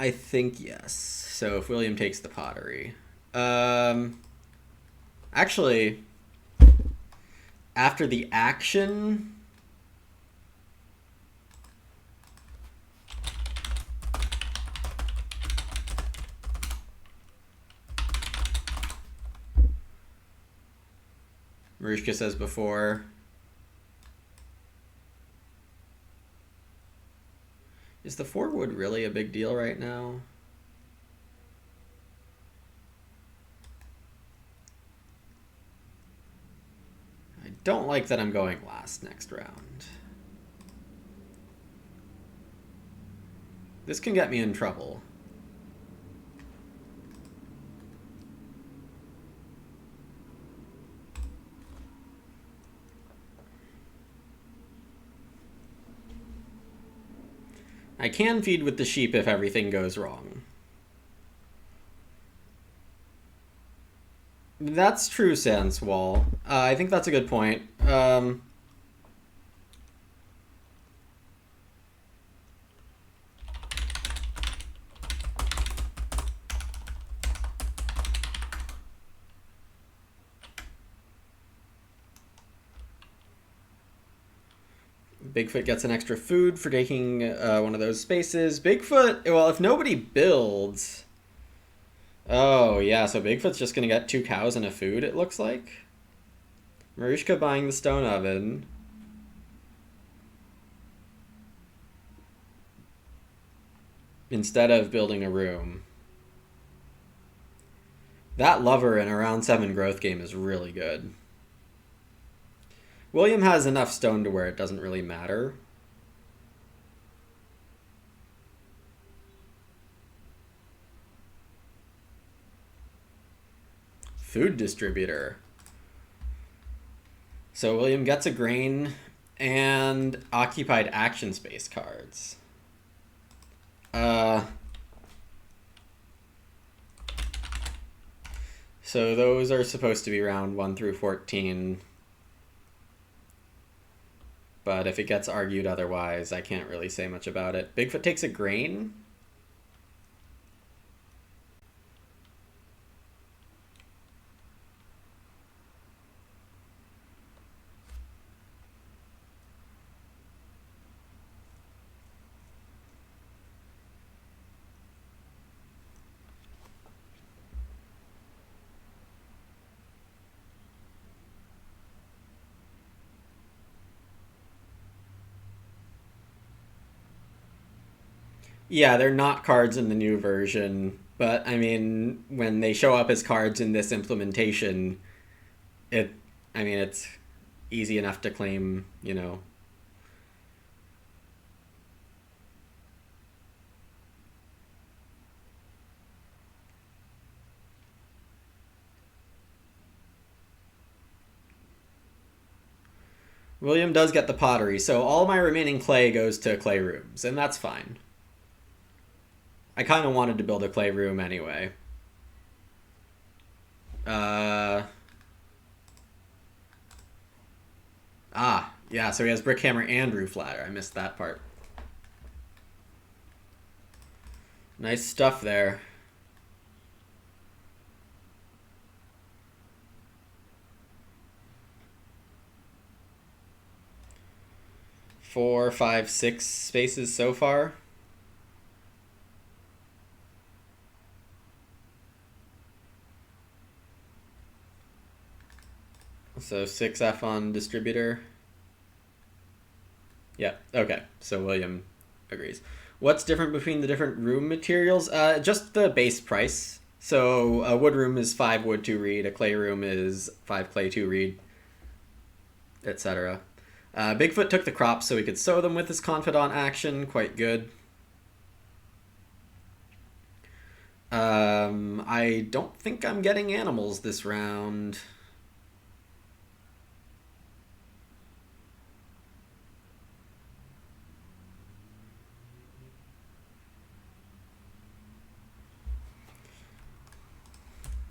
I think yes. So if William takes the pottery. Actually, after the action... Marishka says before... Is the 4 wood really a big deal right now? I don't like that I'm going last next round. This can get me in trouble. I can feed with the sheep if everything goes wrong. That's true, Sanswall. I think that's a good point. Bigfoot gets an extra food for taking one of those spaces. Bigfoot, well, if nobody builds... Oh, yeah, so Bigfoot's just going to get 2 cows and a food, it looks like. Marishka buying the stone oven. Instead of building a room. That lover in a round 7 growth game is really good. William has enough stone to where it doesn't really matter. Food distributor. So William gets a grain and occupied action space cards. So those are supposed to be round 1 through 14. But if it gets argued otherwise, I can't really say much about it. Bigfoot takes a grain. Yeah, they're not cards in the new version, but I mean, when they show up as cards in this implementation, it's easy enough to claim, you know. William does get the pottery, so all my remaining clay goes to clay rooms, and that's fine. I kind of wanted to build a clay room anyway. Yeah, so he has brick hammer and roof ladder. I missed that part. Nice stuff there. Four, five, 6 spaces so far. So 6F on distributor. Yeah, okay. So William agrees. What's different between the different room materials? Just the base price. So a wood room is 5 wood, 2 reed. A clay room is 5 clay, 2 reed, etc. Bigfoot took the crops so he could sow them with his confidant action. Quite good. I don't think I'm getting animals this round.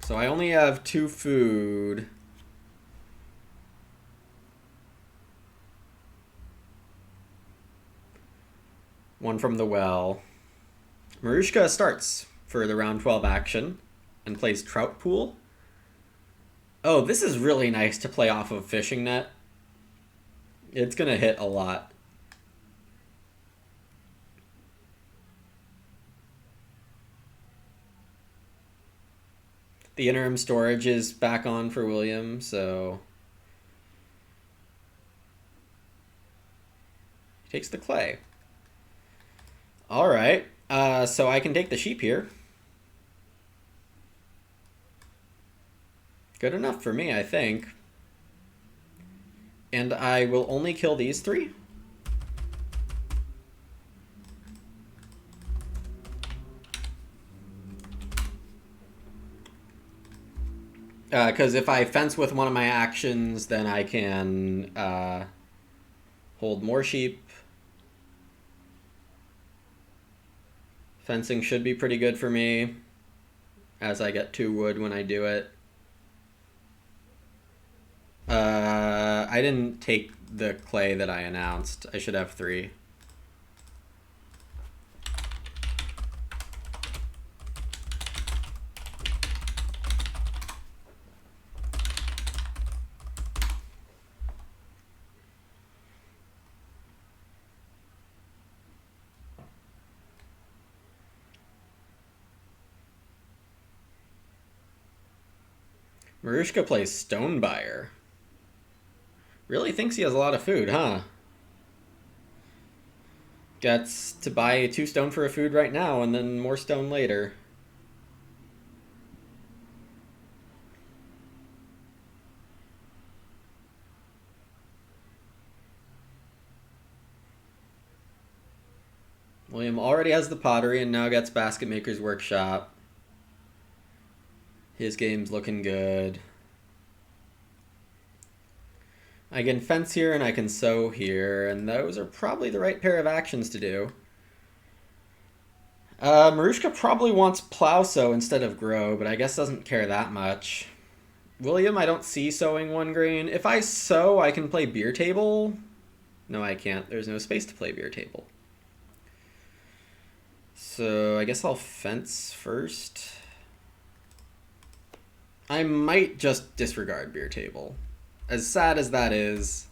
So I only have 2 food. One from the well. Marushka starts for the round 12 action and plays Trout Pool. Oh, this is really nice to play off of Fishing Net. It's going to hit a lot. The interim storage is back on for William, so he takes the clay. All right, so I can take the sheep here. Good enough for me, I think. And I will only kill these 3. Because if I fence with one of my actions, then I can hold more sheep. Fencing should be pretty good for me, as I get 2 wood when I do it. I didn't take the clay that I announced. I should have 3. Marushka plays Stonebuyer. Really thinks he has a lot of food, huh? Gets to buy 2 stone for a food right now and then more stone later. William already has the pottery and now gets Basket Maker's Workshop. His game's looking good. I can fence here and I can sow here, and those are probably the right pair of actions to do. Marushka probably wants plow sow instead of grow, but I guess doesn't care that much. William, I don't see sowing 1 grain. If I sow, I can play beer table. No, I can't. There's no space to play beer table. So I guess I'll fence first. I might just disregard beer table. As sad as that is.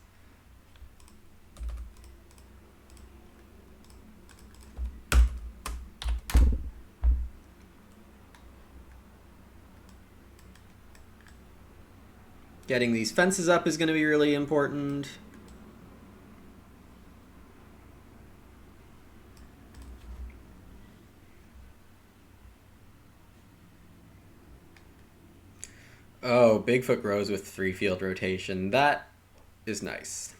Getting these fences up is going to be really important. Oh, Bigfoot grows with 3 field rotation. That is nice.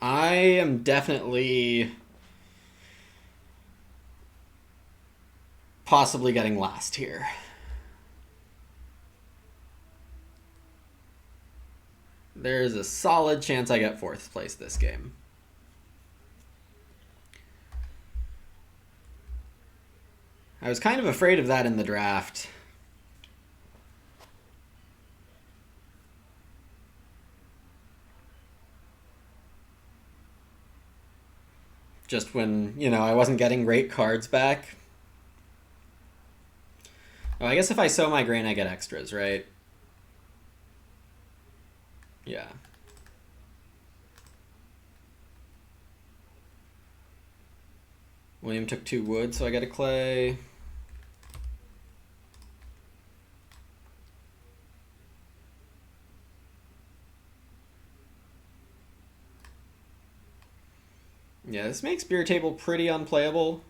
I am definitely possibly getting last here. There's a solid chance I get 4th place this game. I was kind of afraid of that in the draft. Just when, I wasn't getting great cards back. Oh, I guess if I sow my grain, I get extras, right? Yeah. William took 2 wood, so I get a clay. Yeah, this makes beer table pretty unplayable.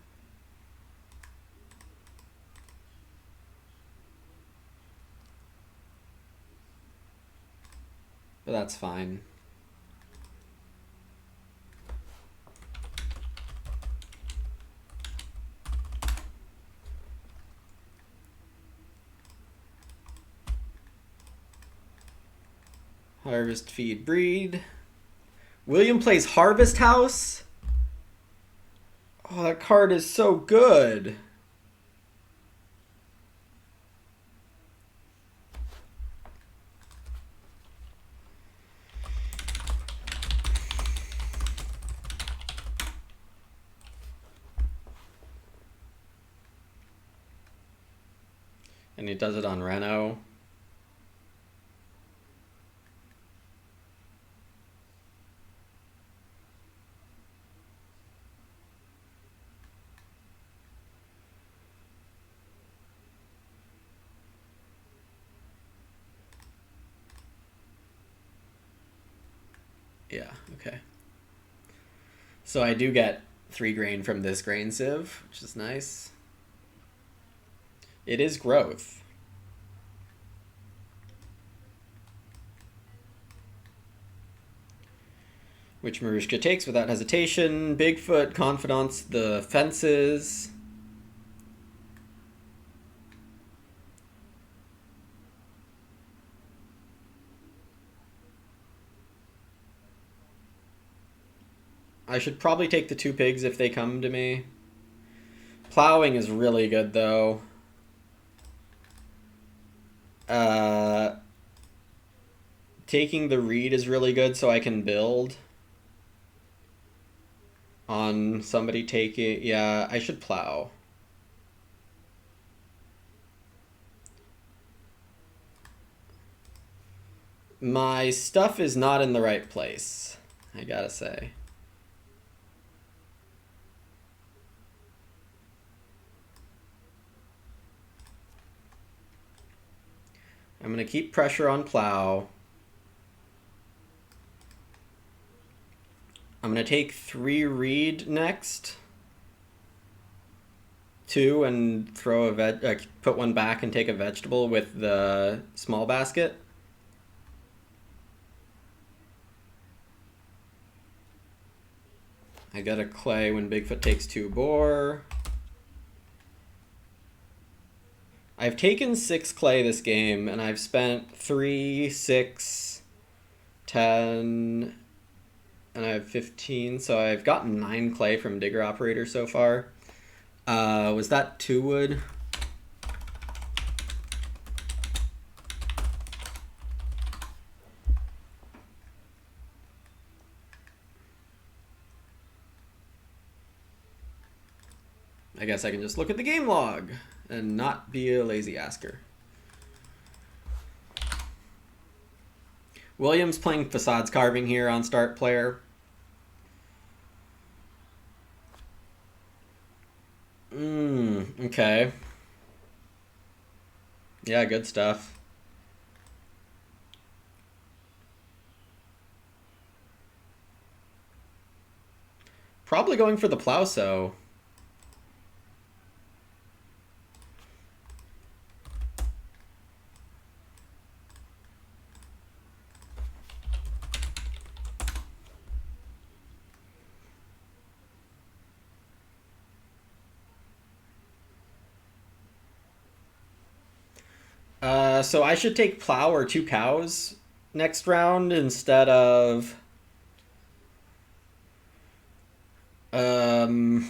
But that's fine. Harvest, feed, breed. William plays Harvest House. Oh, that card is so good. And he does it on Reno. Yeah, okay. So I do get 3 grain from this grain sieve, which is nice. It is growth. Which Marushka takes without hesitation. Bigfoot, Confidants, the fences. I should probably take the 2 pigs if they come to me. Plowing is really good, though. Taking the reed is really good so I can build. On somebody taking... Yeah, I should plow. My stuff is not in the right place, I gotta say. I'm going to keep pressure on plow. I'm going to take 3 reed next. 2 and throw a put 1 back and take a vegetable with the small basket. I got a clay when Bigfoot takes 2 boar. I've taken 6 clay this game, and I've spent 3, 6, 10, and I have 15, so I've gotten 9 clay from Digger Operator so far. Was that 2 wood? I guess I can just look at the game log and not be a lazy asker. Williams playing Facades Carving here on start player. Okay. Yeah, good stuff. Probably going for the Plowso. So I should take plow or 2 cows next round instead of family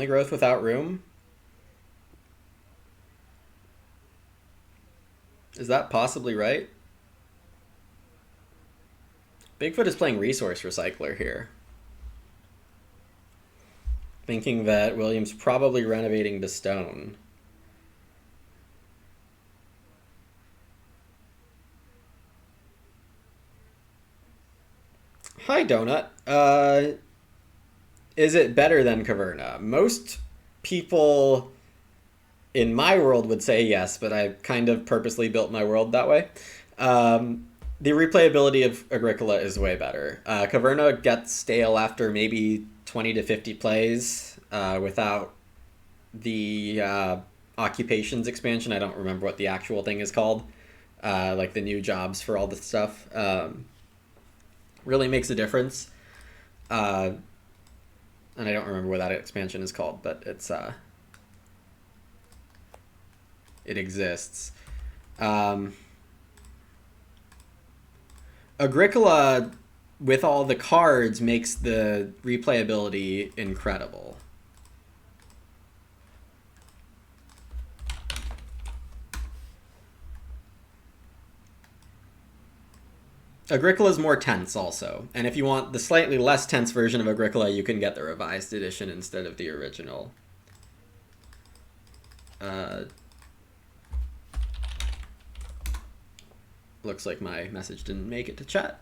growth without room. Is that possibly right? Bigfoot is playing Resource Recycler here. Thinking that Williams probably renovating to stone. Hi, Donut. Is it better than Caverna? Most people in my world would say yes, but I kind of purposely built my world that way. The replayability of Agricola is way better. Caverna gets stale after maybe 20 to 50 plays without the occupations expansion. I don't remember what the actual thing is called. Like the new jobs for all this stuff. Really makes a difference. And I don't remember what that expansion is called, but it's it exists. Agricola, with all the cards, makes the replayability incredible. Agricola is more tense also, and if you want the slightly less tense version of Agricola, you can get the revised edition instead of the original. Looks like my message didn't make it to chat.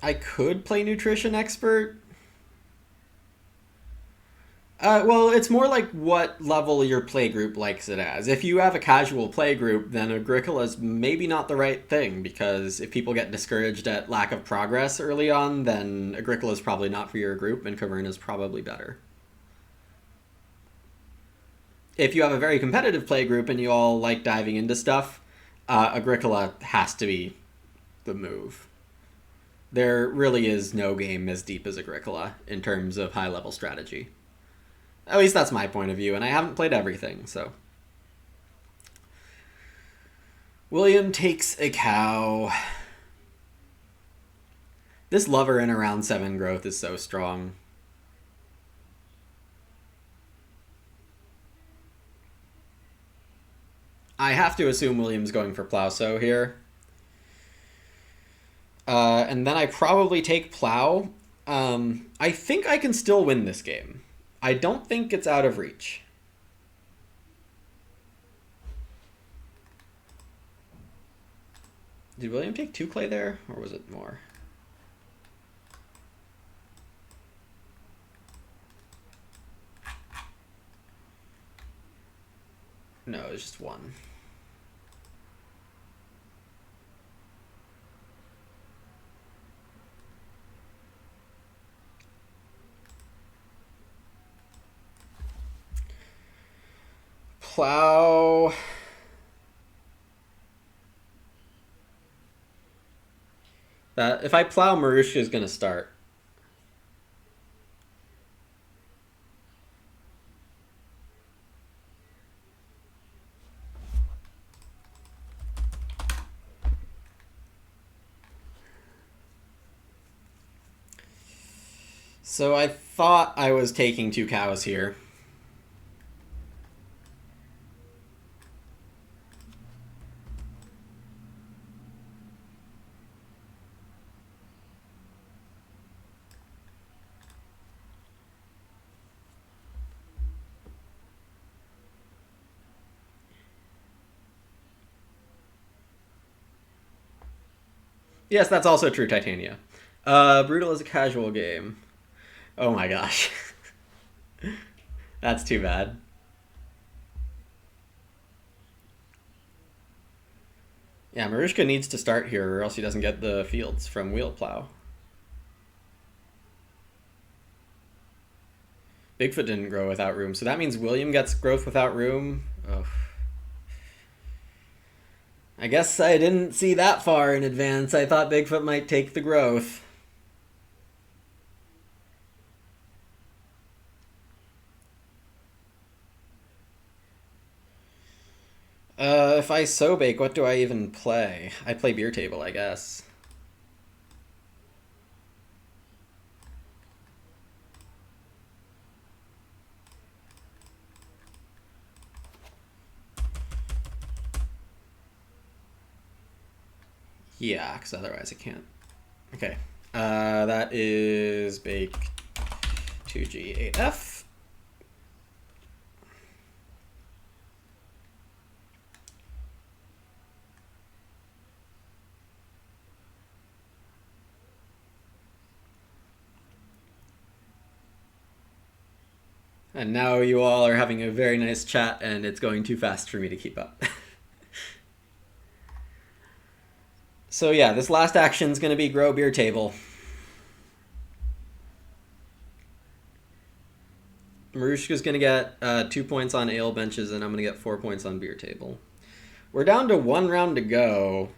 I could play Nutrition Expert. Well, it's more like what level your playgroup likes it as. If you have a casual playgroup, then Agricola's maybe not the right thing, because if people get discouraged at lack of progress early on, then Agricola's probably not for your group, and Caverna's probably better. If you have a very competitive playgroup and you all like diving into stuff, Agricola has to be the move. There really is no game as deep as Agricola in terms of high-level strategy. At least that's my point of view, and I haven't played everything, so. William takes a cow. This lover in around 7 growth is so strong. I have to assume William's going for Plowsow here. And then I probably take Plow. I think I can still win this game. I don't think it's out of reach. Did William take 2 clay there, or was it more? No, it was just 1. Plow. That if I plow, Marusha is going to start. So I thought I was taking 2 cows here. Yes, that's also true, Titania. Brutal is a casual game. Oh my gosh. That's too bad. Yeah, Marushka needs to start here, or else he doesn't get the fields from Wheel Plow. Bigfoot didn't grow without room, so that means William gets growth without room. Oh. I guess I didn't see that far in advance. I thought Bigfoot might take the growth. If I so bake, what do I even play? I play Beer Table, I guess. Yeah, because otherwise I can't. Okay. That is bake 2G8F. And now you all are having a very nice chat, and it's going too fast for me to keep up. So yeah, this last action is going to be grow Beer Table. Marushka's going to get 2 points on ale benches, and I'm going to get 4 points on Beer Table. We're down to 1 round to go.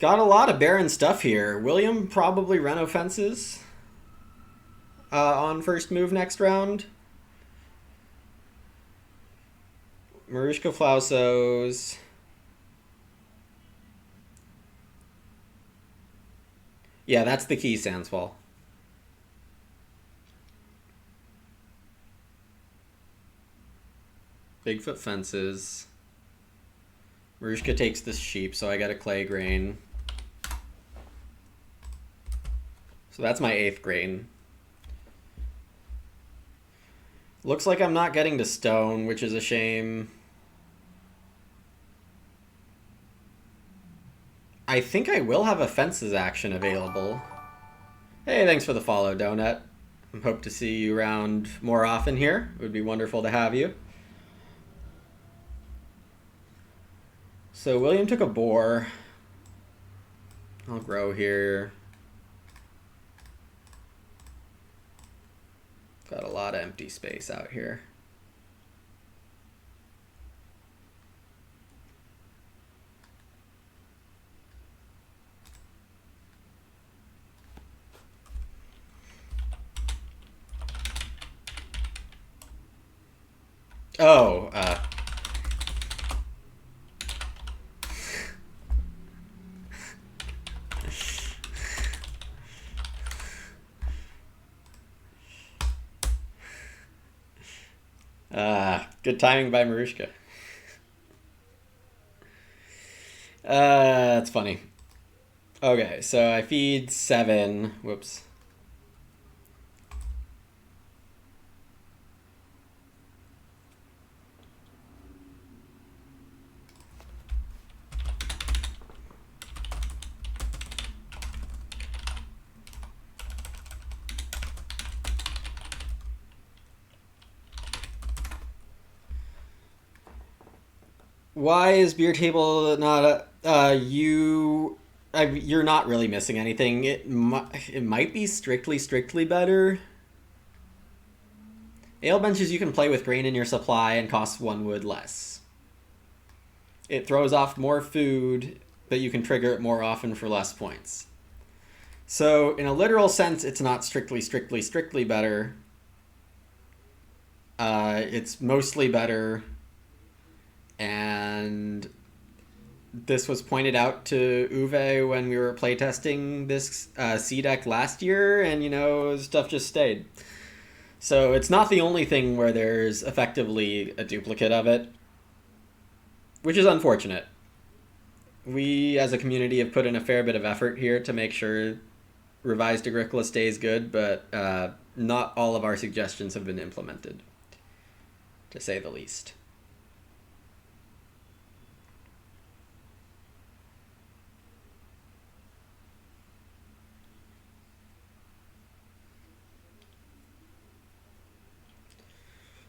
Got a lot of barren stuff here. William probably Reno fences on first move next round. Marushka Flausos. Yeah, that's the key, Sandsfall. Bigfoot fences. Marushka takes this sheep, so I get a clay grain. So that's my 8th grain. Looks like I'm not getting to stone, which is a shame. I think I will have a fences action available. Hey, thanks for the follow, Donut. I hope to see you around more often here. It would be wonderful to have you. So William took a boar. I'll grow here. Got a lot of empty space out here. Oh, good timing by Marushka. That's funny. Okay, so I feed 7. Whoops. Why is beer table not a you're not really missing anything. It might be strictly better. Ale benches you can play with grain in your supply and costs 1 wood less. It throws off more food, but you can trigger it more often for less points. So in a literal sense, it's not strictly better. It's mostly better, and this was pointed out to Uwe when we were playtesting this C deck last year, and stuff just stayed. So it's not the only thing where there's effectively a duplicate of it, which is unfortunate. We, as a community, have put in a fair bit of effort here to make sure Revised Agricola stays good, but not all of our suggestions have been implemented, to say the least.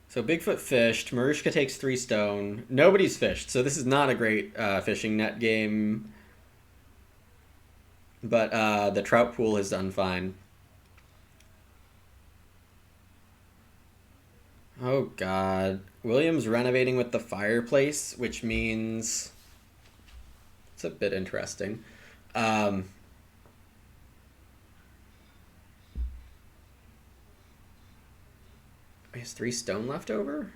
So Bigfoot fished. Marushka takes 3 stone. Nobody's fished, so this is not a great fishing net game. But the trout pool has done fine. Oh god. William's renovating with the fireplace, which means it's a bit interesting. He has 3 stone left over?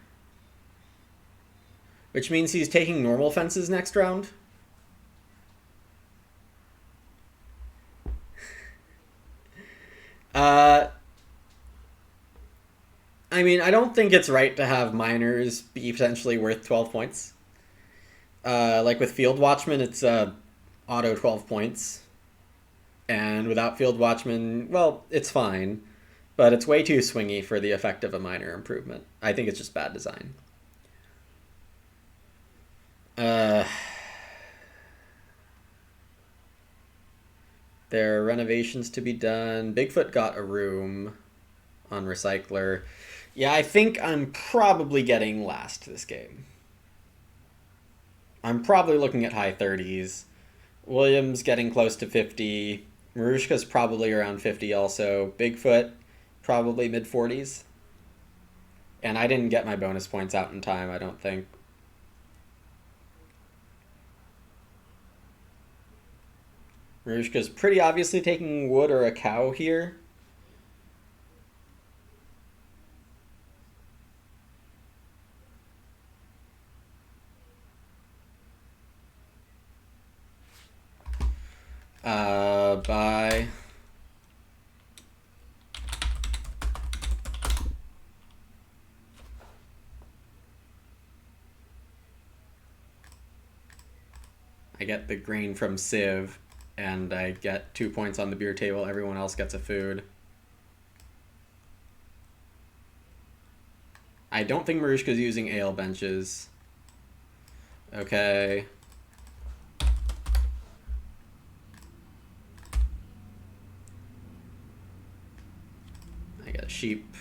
Which means he's taking normal fences next round? I mean, I don't think it's right to have miners be potentially worth 12 points. Like with Field Watchman, it's auto 12 points. And without Field Watchman, well, it's fine. But it's way too swingy for the effect of a minor improvement. I think it's just bad design. There are renovations to be done. Bigfoot got a room on Recycler. Yeah, I think I'm probably getting last this game. I'm probably looking at high 30s. Williams getting close to 50. Marushka's probably around 50 also. Bigfoot, probably mid 40s. And I didn't get my bonus points out in time, I don't think. Marushka's pretty obviously taking wood or a cow here. Bye. get the grain from Civ, and I get 2 points on the beer table. Everyone else gets a food. I don't think Marushka's using ale benches. Okay. I got a sheep.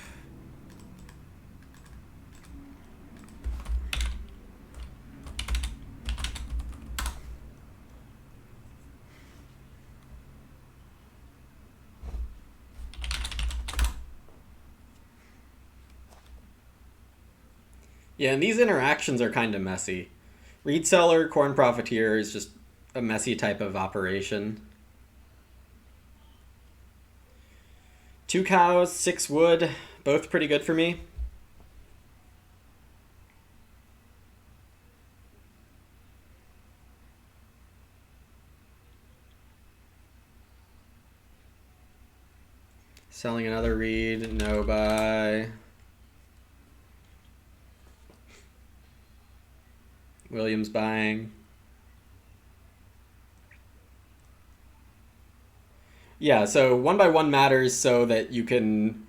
Yeah, and these interactions are kind of messy. Reed seller, corn profiteer is just a messy type of operation. 2 cows, 6 wood, both pretty good for me. Selling another reed, no buy. Williams buying. Yeah, so 1 by 1 matters so that you can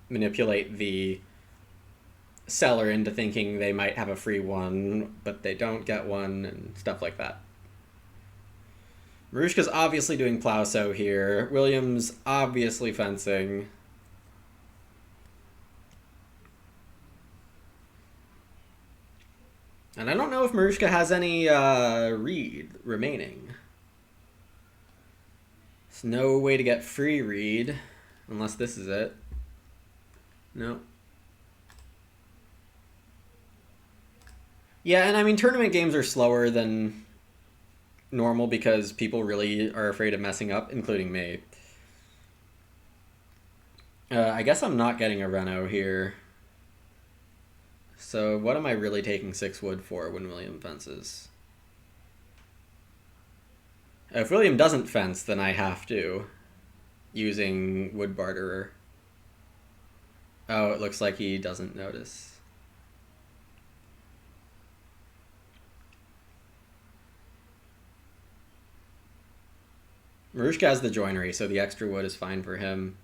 manipulate the seller into thinking they might have a free one, but they don't get one, and stuff like that. Marushka's obviously doing plow sow here. Williams obviously fencing. And I don't know if Marushka has any reed remaining. There's no way to get free reed, unless this is it. No. Yeah, and I mean, tournament games are slower than normal because people really are afraid of messing up, including me. I guess I'm not getting a reno here. So what am I really taking 6 wood for when William fences? If William doesn't fence, then I have to, using wood barterer. Oh, it looks like he doesn't notice. Marushka has the joinery, so the extra wood is fine for him.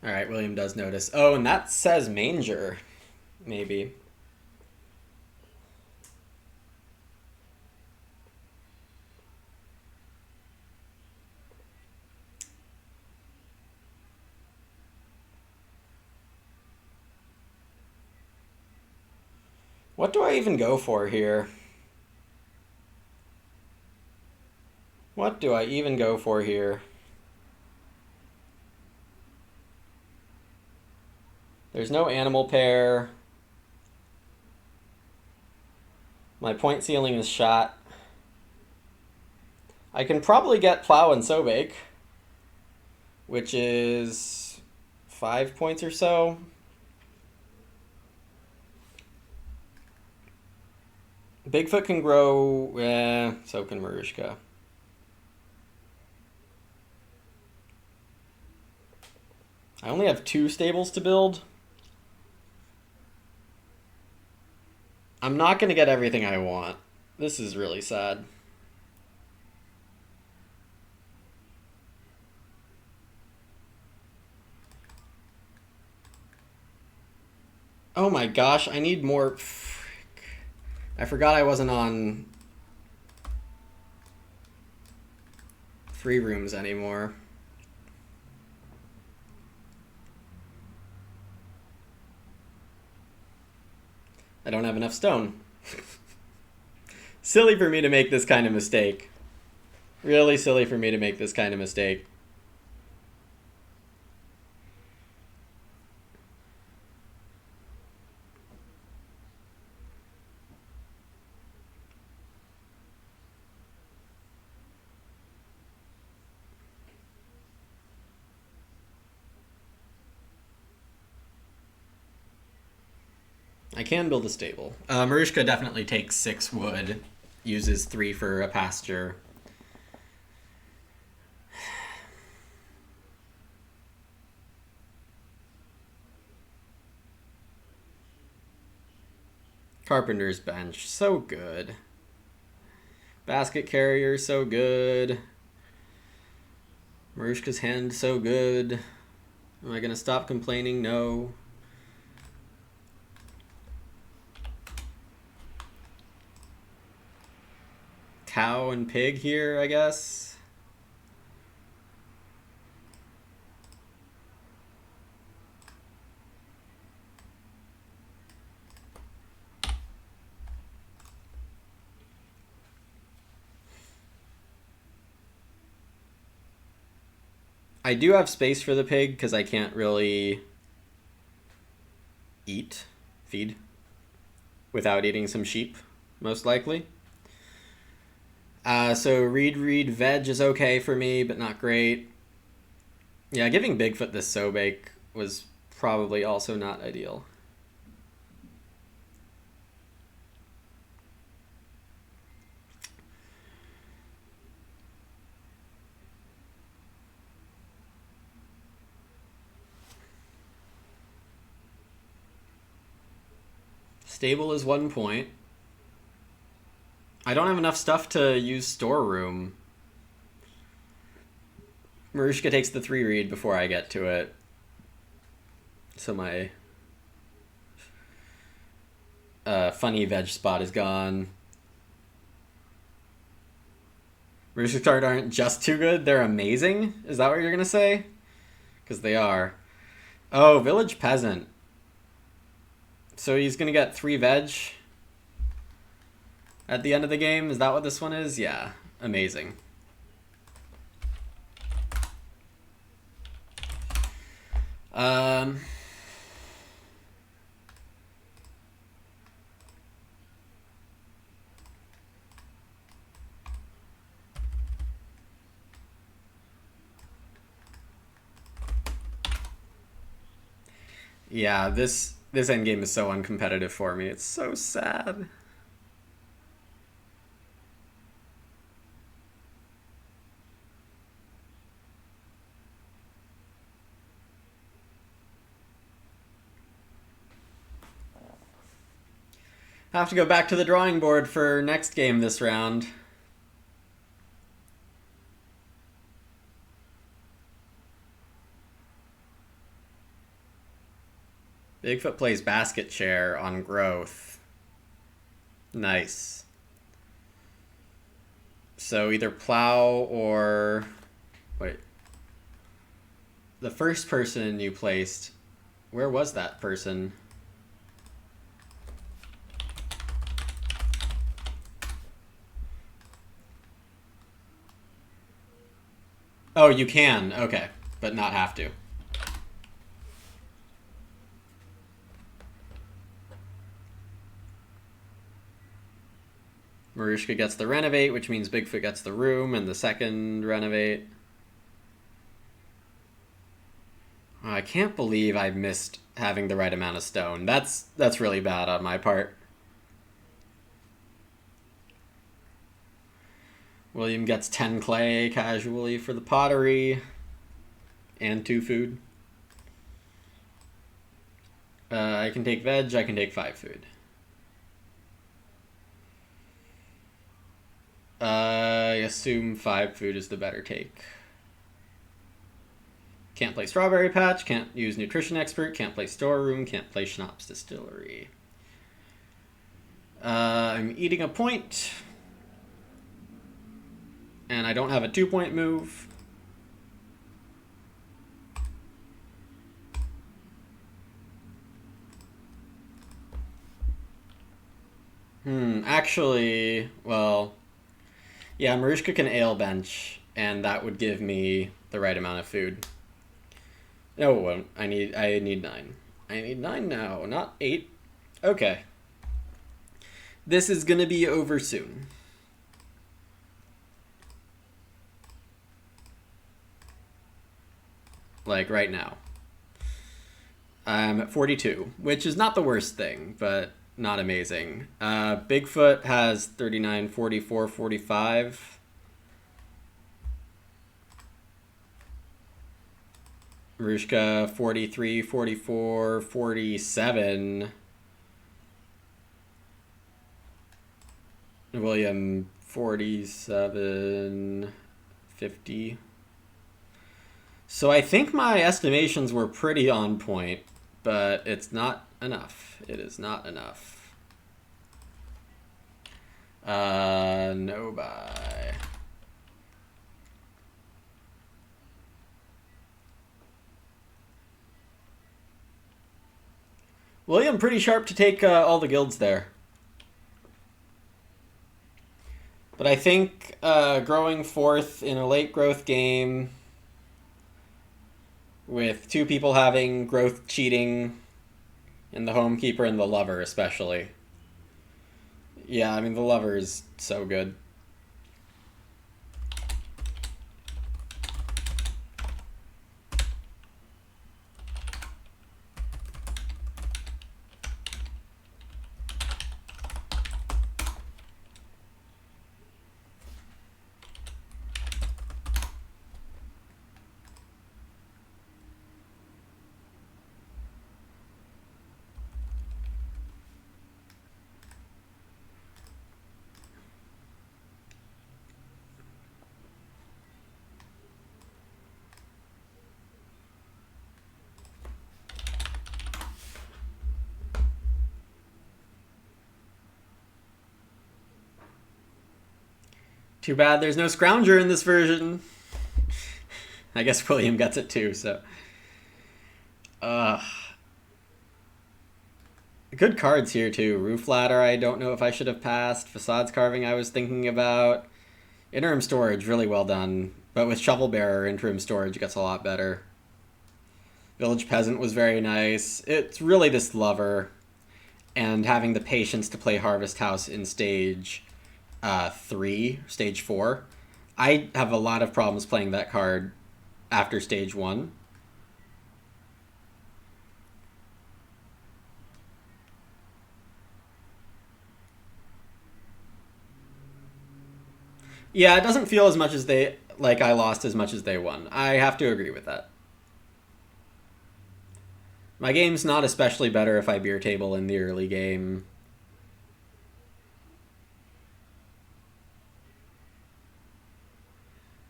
All right, William does notice. Oh, and that says manger, maybe. What do I even go for here? What do I even go for here? There's no animal pair. My point ceiling is shot. I can probably get plow and sobake, which is 5 points or so. Bigfoot can grow, so can Marushka. I only have 2 stables to build. I'm not going to get everything I want. This is really sad. Oh my gosh, I need more... Frick. I forgot I wasn't on 3 rooms anymore. I don't have enough stone. Silly for me to make this kind of mistake. Really silly for me to make this kind of mistake. I can build a stable. Marushka definitely takes 6 wood, uses 3 for a pasture. Carpenter's bench, so good. Basket carrier, so good. Marushka's hand, so good. Am I gonna stop complaining? No. Cow and pig here, I guess. I do have space for the pig because I can't really feed, without eating some sheep, most likely. So reed veg is okay for me, but not great. Yeah, giving Bigfoot this Sobake was probably also not ideal. Stable is 1 point. I don't have enough stuff to use storeroom. Marushka takes the 3 reed before I get to it. So my funny veg spot is gone. Marushka's cards aren't just too good, they're amazing? Is that what you're gonna say? Because they are. Oh, Village Peasant. So he's gonna get 3 veg at the end of the game? Is that what this one is? Yeah, amazing. Yeah, this endgame is so uncompetitive for me. It's so sad. Have to go back to the drawing board for next game this round. Bigfoot plays basket chair on growth. Nice. So either plow or... Wait. The first person you placed... Where was that person? Oh, you can. Okay. But not have to. Marushka gets the renovate, which means Bigfoot gets the room and the second renovate. Oh, I can't believe I missed having the right amount of stone. That's really bad on my part. William gets 10 clay casually for the pottery. And 2 food. I can take veg, I can take 5 food. I assume 5 food is the better take. Can't play Strawberry Patch, can't use Nutrition Expert, can't play Storeroom, can't play Schnapps Distillery. I'm eating a point. And I don't have a 2-point move. Actually, well... Yeah, Marushka can ale bench, and that would give me the right amount of food. No, it won't. I need 9. I need 9 now, not 8. Okay. This is gonna be over soon. Like, right now. I'm at 42, which is not the worst thing, but not amazing. Bigfoot has 39, 44, 45. Rushka 43, 44, 47. William 47, 50. So I think my estimations were pretty on point, but it's not enough. It is not enough. No buy. William, pretty sharp to take all the guilds there. But I think growing fourth in a late growth game with two people having growth cheating, and the homekeeper and the lover especially. Yeah, I mean, the lover is so good. Too bad there's no Scrounger in this version. I guess William gets it too, so. Good cards here too. Roof Ladder, I don't know if I should have passed. Facades Carving, I was thinking about. Interim Storage, really well done. But with Shovel Bearer, Interim Storage gets a lot better. Village Peasant was very nice. It's really this Lover and having the patience to play Harvest House in stage 3, stage 4. I have a lot of problems playing that card after stage 1. Yeah, it doesn't feel as much as I lost as much as they won. I have to agree with that. My game's not especially better if I beer table in the early game.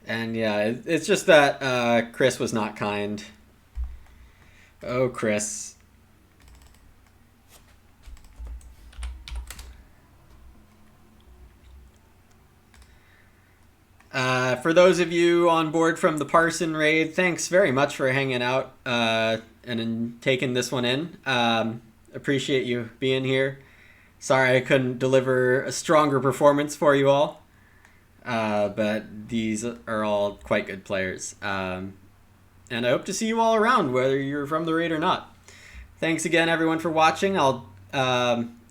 And yeah, it's just that Chris was not kind. Oh, Chris. For those of you on board from the Parson raid, thanks very much for hanging out and taking this one in. Appreciate you being here. Sorry I couldn't deliver a stronger performance for you all. But these are all quite good players. And I hope to see you all around, whether you're from the raid or not. Thanks again, everyone, for watching.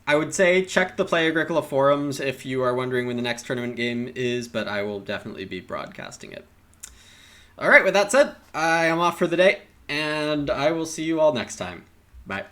I would say check the Play-Agricola forums if you are wondering when the next tournament game is, but I will definitely be broadcasting it. All right, with that said, I am off for the day, and I will see you all next time. Bye.